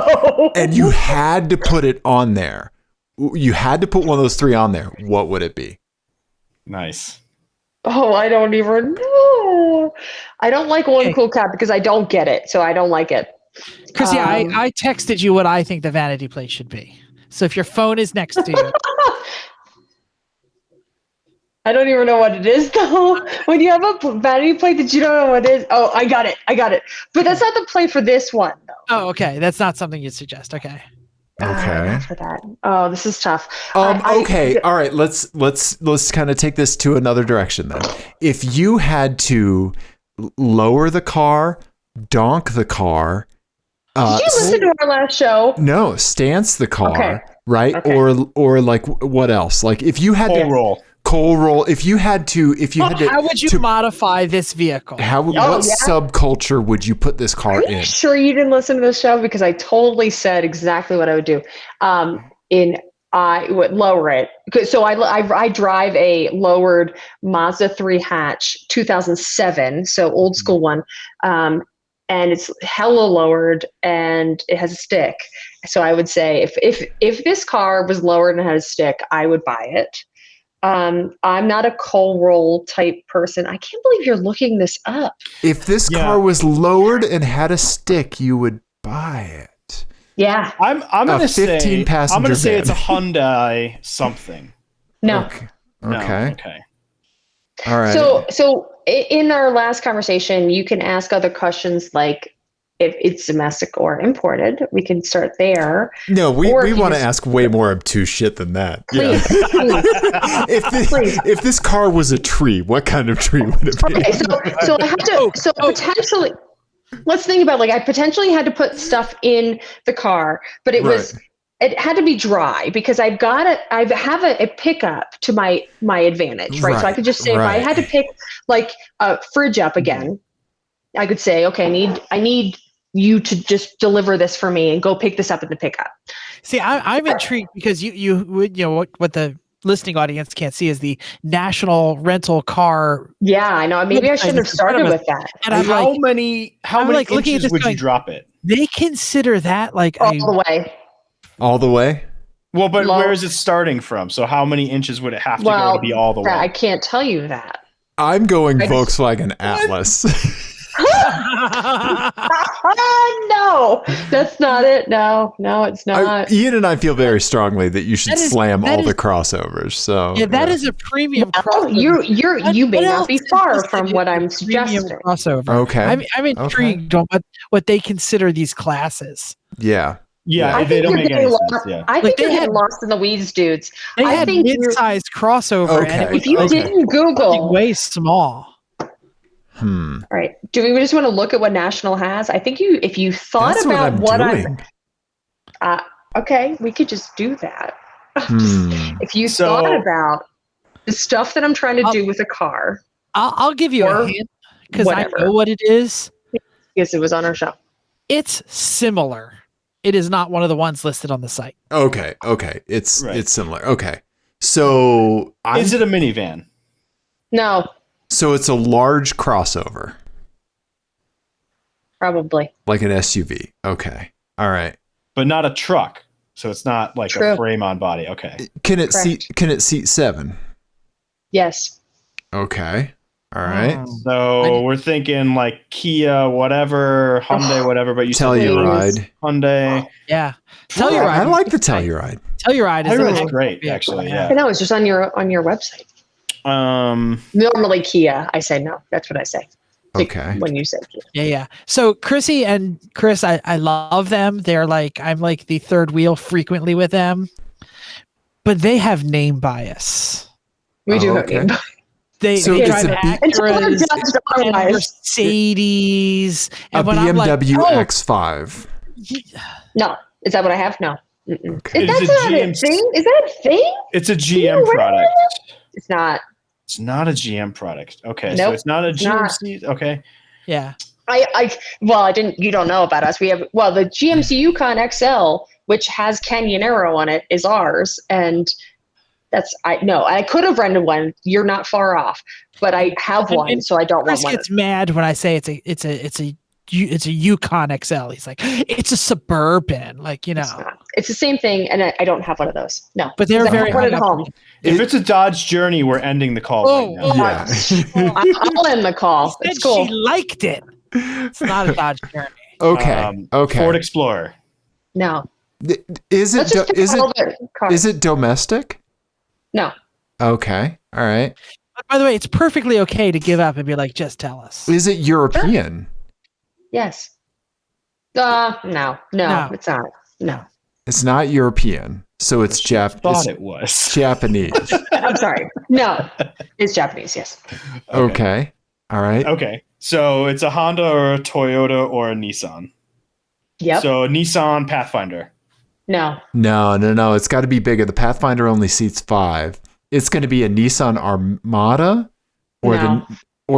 and you had to put it on there, you had to put one of those three on there, what would it be? Nice. Oh, I don't even know. I don't like One Cool Cat because I don't get it, so I don't like it. Chrissy, I texted you what I think the vanity plate should be. So if your phone is next to you. I don't even know what it is, though. When you have a vanity plate that you don't know what it is. Oh, I got it. But that's not the plate for this one, though. Oh, okay. That's not something you'd suggest. Okay. Okay. For that. Oh, this is tough. Okay. All right. Let's kind of take this to another direction then. If you had to lower the car, donk the car. Did you listen to our last show? No, stance the car, Okay. right? Okay. Or like what else? Like if you had coal roll. If you had to, how would you modify this vehicle? What subculture would you put this car Are in? you sure you didn't listen to the show? Because I totally said exactly what I would do. I would lower it. So I drive a lowered Mazda 3 hatch 2007, so old school one. And it's hella lowered and it has a stick. So I would say if this car was lowered and had a stick, I would buy it. I'm not a coal roll type person. I can't believe you're looking this up. If this car was lowered and had a stick, you would buy it. Yeah. I'm gonna say van. it's a Hyundai something. No. Okay. No, okay. All right. So in our last conversation, you can ask other questions like if it's domestic or imported. We can start there. No, we want to ask way more obtuse shit than that. Please. If this car was a tree, what kind of tree would it be? Okay, so I had to. So potentially, let's think about I potentially had to put stuff in the car, but it had to be dry because I have a pickup to my advantage, right? So I could just say if I had to pick a fridge up again, I could say, okay, I need you to just deliver this for me and go pick this up in the pickup. See, I'm intrigued because you what the listening audience can't see is the national rental car. Yeah, I know. Maybe I shouldn't have started with that. And I'm how many inches would you drop it? They consider that all the way. All the way? Well, but where is it starting from? So how many inches would it have to go to be all the way? I can't tell you that. I'm going Volkswagen Atlas. No, that's not it. No, it's not. Ian and I feel very strongly that you should slam all the crossovers. So that is a premium crossover. You may not be far from what I'm suggesting. Crossover. Okay. I'm intrigued on what they consider these classes. Yeah. Yeah, they don't make any sense. Yeah. I think you're getting lost in the weeds, dudes. They had mid-sized crossover, and if you didn't Google, way small. All right. Do we just want to look at what National has? I think if you thought That's about what I'm doing. Okay, we could just do that. If you thought about the stuff that I'm trying to do with a car, I'll give you a hint because I know what it is. Yes, it was on our show. It's similar. It is not one of the ones listed on the site. Okay. It's similar. Okay. So is it a minivan? No. So it's a large crossover. Probably. Like an SUV. Okay. All right. But not a truck. So it's not like a frame on body. Okay. Can it seat 7? Yes. Okay. All right. So we're thinking like Kia, whatever, Hyundai, whatever, but you Telluride. Hyundai. Yeah. Telluride. I like the Telluride. Telluride is great, actually. Yeah. I know, it's just on your website. Normally Kia, I say no. That's what I say. Okay. When you said Yeah. So Chrissy and Chris, I love them. They're like, I'm like the third wheel frequently with them, but they have name bias. we do okay. have name. They So drive it's a B- Acuras and otherwise. Mercedes. A And when I'm like, BMW oh, X5. No, is that what I have? No. Okay. That's It's a not a GMC. thing. Is that a thing? It's a GM product. It's not. It's not a GM product. Okay, so Nope, it's not a it's not. GMC. Okay. yeah. I didn't. You don't know about us. We have the GMC Yukon XL, which has Canyonero on it, is ours, and I could have rented one. You're not far off, but I have one, And so I don't Chris want one. gets mad when I say it's a Yukon XL. He's like, it's a Suburban, like, It's not. It's the same thing, and I don't have one of those. No, But they're 'Cause I very have one at high up. home. If it's a Dodge Journey, we're ending the call right now. Yeah. I'll end the call. She It's said cool. she liked it. It's not a Dodge Journey. Okay. Okay. Ford Explorer. No, Is let's it just pick all the cars. is it domestic? No. Okay. All right. But by the way, it's perfectly okay to give up and be like, just tell us. Is it European? Yes. No, No. it's not. No, It's not European. So it's Thought it was. Japanese. I'm sorry. No, it's Japanese. Yes. Okay. All right. Okay. So it's a Honda or a Toyota or a Nissan. Yep. So a Nissan Pathfinder. No. No. It's got to be bigger. The Pathfinder only seats 5. It's going to be a Nissan Armada or No.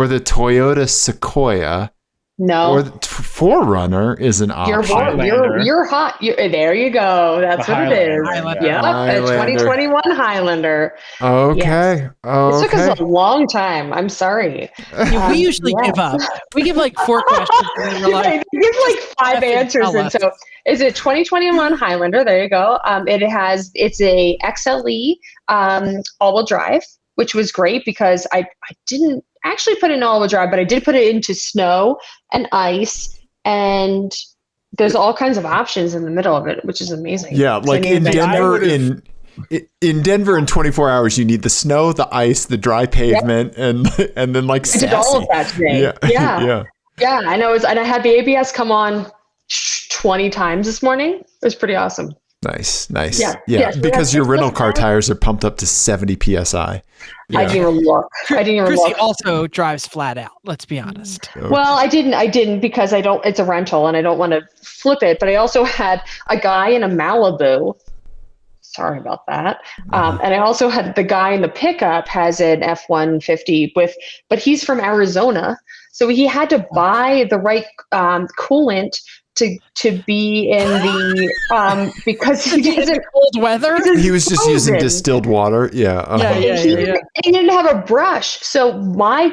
the Toyota Sequoia No. or the 4Runner is an You're option. warm. You're hot. There you go. That's The what it is. Highlander. Yep, a Highlander. 2021 Highlander. Okay. It took Okay. us a long time. I'm sorry. We usually yes. give up. We give like 4 questions and then we're like, They give like 5 effing answers, tell and us. so is it 2021 Highlander? There you go. It's a XLE all-wheel drive, which was great because I didn't actually put it in all-wheel drive, but I did put it into snow and ice, and there's all kinds of options in the middle of it, which is amazing. Yeah, like in Denver, in Denver in 24 hours, you need the snow, the ice, the dry pavement, and then like I did all of sassy. that today. Yeah. I know. And I had the ABS come on 20 times this morning. It was pretty awesome. Nice. Yeah. Yeah, because your rental car time. tires are pumped up to 70 psi. I didn't even look. Chrissy also drives flat out. Let's be honest. Well, I didn't because I don't. It's a rental, and I don't want to flip it. But I also had a guy in a Malibu. Sorry about that. And I also had the guy in the pickup has an F-150 but he's from Arizona, so he had to buy the right coolant to be in the because he doesn't Cold weather. He was just using frozen. distilled water. Yeah. He didn't have a brush, so my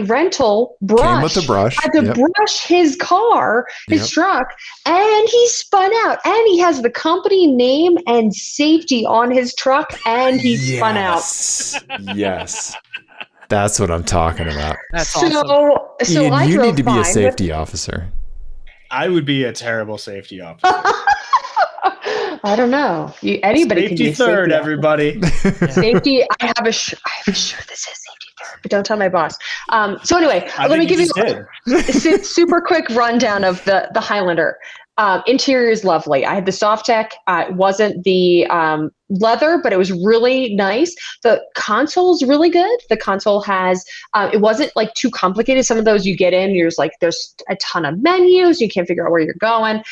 rental brush Came with the brush. had to brush his car, his truck, and he spun out. And he has the company name and safety on his truck, and he spun out. Yes. That's what I'm talking about. That's So Ian, I you drove need to be fine a safety officer. I would be a terrible safety officer. I don't know. Anybody can be Safety a third, safety everybody. Safety. I have a shirt that says safety third, but don't tell my boss. So anyway, let me give you a super quick rundown of the Highlander. Interior is lovely. I had the soft tech. It wasn't the leather, but it was really nice. The console's really good. The console has, it wasn't like too complicated. Some of those you get in, you're just like, there's a ton of menus. You can't figure out where you're going.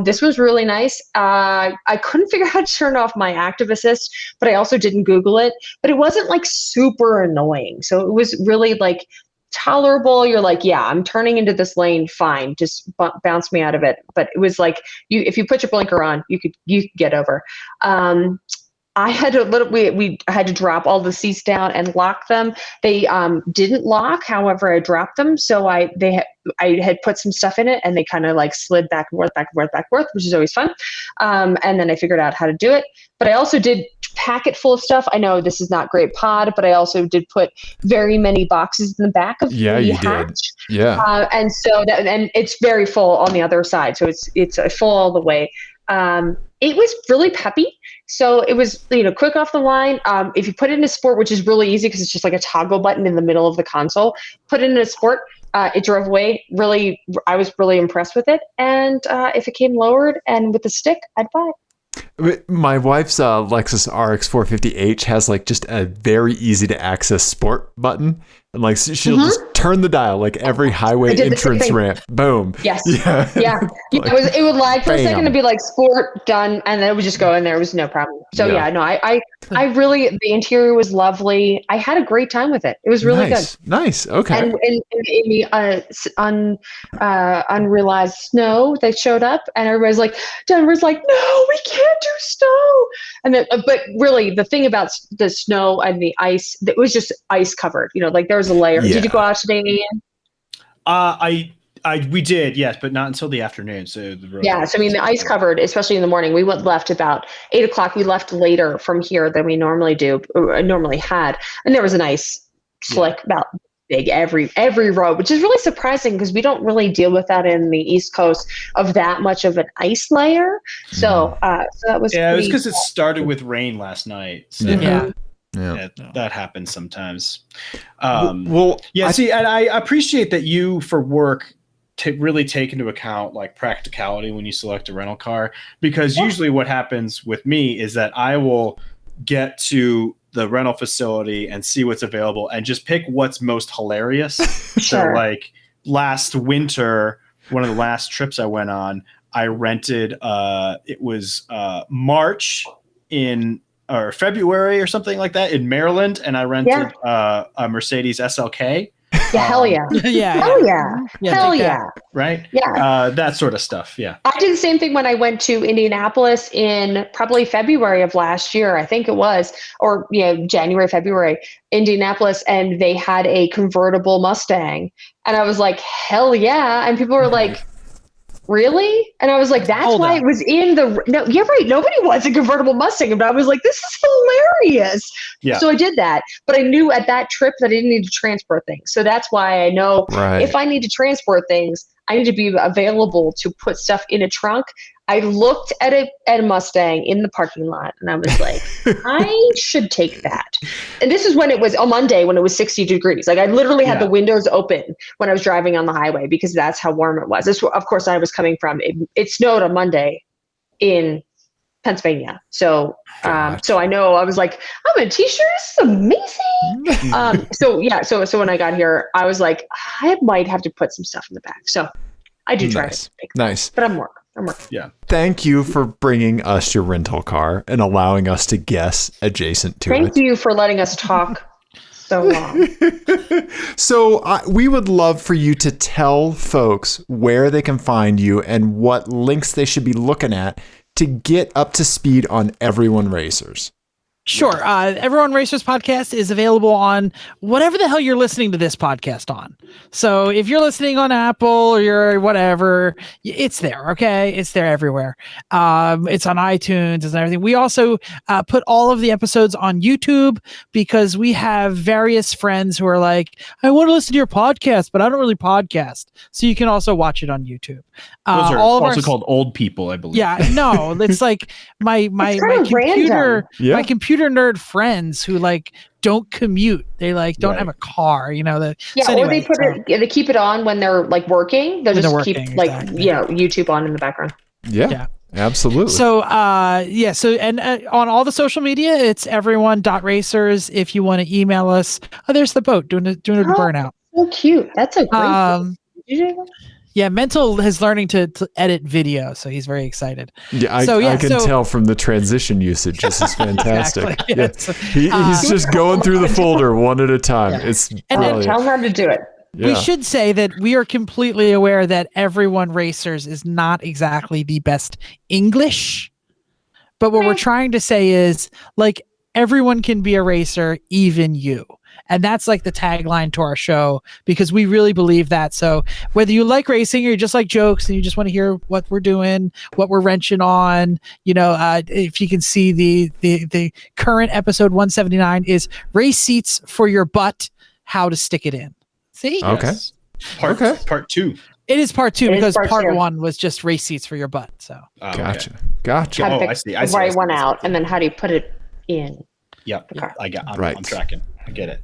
This was really nice. I couldn't figure out how to turn off my active assist, but I also didn't Google it. But it wasn't like super annoying. So it was really like tolerable. You're like, yeah, I'm turning into this lane, fine, just bounce me out of it. But it was like, if you put your blinker on, you could get over. I had we had to drop all the seats down and lock them. They didn't lock, however, I dropped them. So I had put some stuff in it, and they kind of like slid back and forth, which is always fun. And then I figured out how to do it. But I also did pack it full of stuff. I know this is not great pod, but I also did put very many boxes in the back of the hatch. Yeah. And so and it's very full on the other side. So it's full all the way. It was really peppy. So it was, quick off the line. If you put it in a sport, which is really easy because it's just like a toggle button in the middle of the console, put it in a sport, it drove away. Really, I was really impressed with it. And if it came lowered and with a stick, I'd buy it. My wife's Lexus RX 450h has like just a very easy to access sport button, and like she'll just turn the dial like every highway entrance ramp. Boom. Yes. Yeah. Yeah. It would lag for a second to be like sport done, and then it would just go in there. It was no problem. So I really, the interior was lovely. I had a great time with it. It was really good. Nice. Okay. And in the unrealized snow, they showed up, and everybody's like, Denver's like, no, we can't do snow. And then, but really, the thing about the snow and the ice, it was just ice covered. You know, like there was a layer. Yeah. Did you go out today, Ian? We did, yes, but not until the afternoon. So the ice covered, especially in the morning. We left about 8:00. We left later from here than we normally had, and there was an ice slick about big every road, which is really surprising because we don't really deal with that in the East Coast of that much of an ice layer. So that was it was because it started with rain last night. So. Yeah. That happens sometimes. And I appreciate that you for work really take into account like practicality when you select a rental car, because usually what happens with me is that I will get to the rental facility and see what's available and just pick what's most hilarious. So like last winter, one of the last trips I went on, I rented it was March or February or something like that in Maryland, and I rented a Mercedes SLK. Yeah, hell yeah. Hell yeah. Right? Yeah. That sort of stuff. Yeah. I did the same thing when I went to Indianapolis in probably February of last year, I think it was, or January, February, Indianapolis, and they had a convertible Mustang. And I was like, hell yeah. And people were like, really? And I was like, that's why it was in no, you're right. Nobody wants a convertible Mustang. But I was like, this is hilarious. Yeah. So I did that. But I knew at that trip that I didn't need to transport things. So that's why I know if I need to transport things, I need to be available to put stuff in a trunk. I looked at a Mustang in the parking lot, and I was like, I should take that. And this is when it was on Monday when it was 60 degrees. Like I literally had the windows open when I was driving on the highway because that's how warm it was. This, of course, I was coming from. It snowed on Monday in Pennsylvania. So so I know I was like, I'm in a t-shirt. This is amazing. So when I got here, I was like, I might have to put some stuff in the back. So I do try to make nice. But I'm working. Yeah. Thank you for bringing us your rental car and allowing us to guess adjacent to it. Thank you for letting us talk so long. So we would love for you to tell folks where they can find you and what links they should be looking at to get up to speed on Everyone Racers. Sure. Everyone Racers podcast is available on whatever the hell you're listening to this podcast on. So if you're listening on Apple or you're whatever, it's there. Okay. It's there everywhere. It's on iTunes and everything. We also put all of the episodes on YouTube because we have various friends who are like, I want to listen to your podcast, but I don't really podcast. So you can also watch it on YouTube. Those are also called old people, I believe. Yeah, no, it's like my computer nerd friends who like don't commute. They like don't have a car, or they keep it on when they're like working. They'll just keep YouTube on in the background. Yeah. Absolutely. So on all the social media, it's everyone.racers. If you want to email us, there's the boat doing a burnout. So cute. That's a great Yeah, Mental is learning to edit video, so he's very excited. Yeah, I can tell from the transition usage. This is fantastic. Exactly. He's just going through the folder one at a time. Yeah. It's and then tell him how to do it. Yeah. We should say that we are completely aware that Everyone Racers is not exactly the best English, but what we're trying to say is like everyone can be a racer, even you. And that's like the tagline to our show because we really believe that. So whether you like racing or you just like jokes and you just want to hear what we're doing, what we're wrenching on, if you can see the current episode 179 is race seats for your butt, how to stick it in. See? Okay. Yes. Part 2. It is part 2 because part 1 was just race seats for your butt. So Gotcha. Oh, I see. Write one out, and then how do you put it in? Yep. I'm tracking. I get it.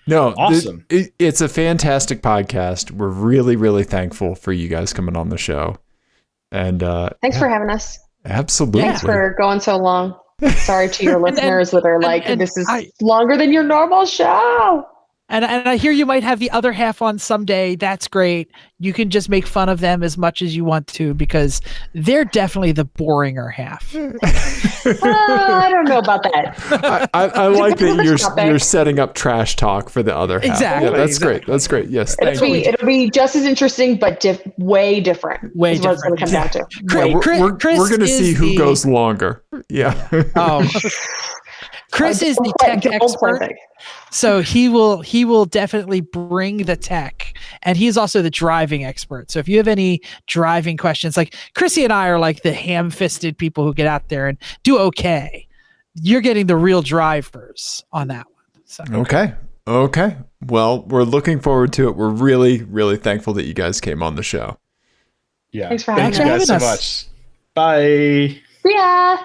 No, awesome. It's a fantastic podcast. We're really, really thankful for you guys coming on the show. And thanks for having us. Absolutely. Thanks for going so long. Sorry to your listeners that are like, this is longer than your normal show. And I hear you might have the other half on someday. That's great. You can just make fun of them as much as you want to, because they're definitely the boringer half. I don't know about that. I like that you're setting up trash talk for the other half. Exactly. Yeah, that's great. That's great. Yes. It'll be just as interesting, but way different. Way is what it's going to come down to. We're going to see who goes longer. Yeah. Oh. Chris is the tech expert, so he will definitely bring the tech, and he's also the driving expert. So if you have any driving questions, like Chrissy and I are like the ham-fisted people who get out there and do okay. You're getting the real drivers on that one. So. Okay. Well, we're looking forward to it. We're really, really thankful that you guys came on the show. Yeah. Thanks for having us. Thank you guys so much. Bye. See ya.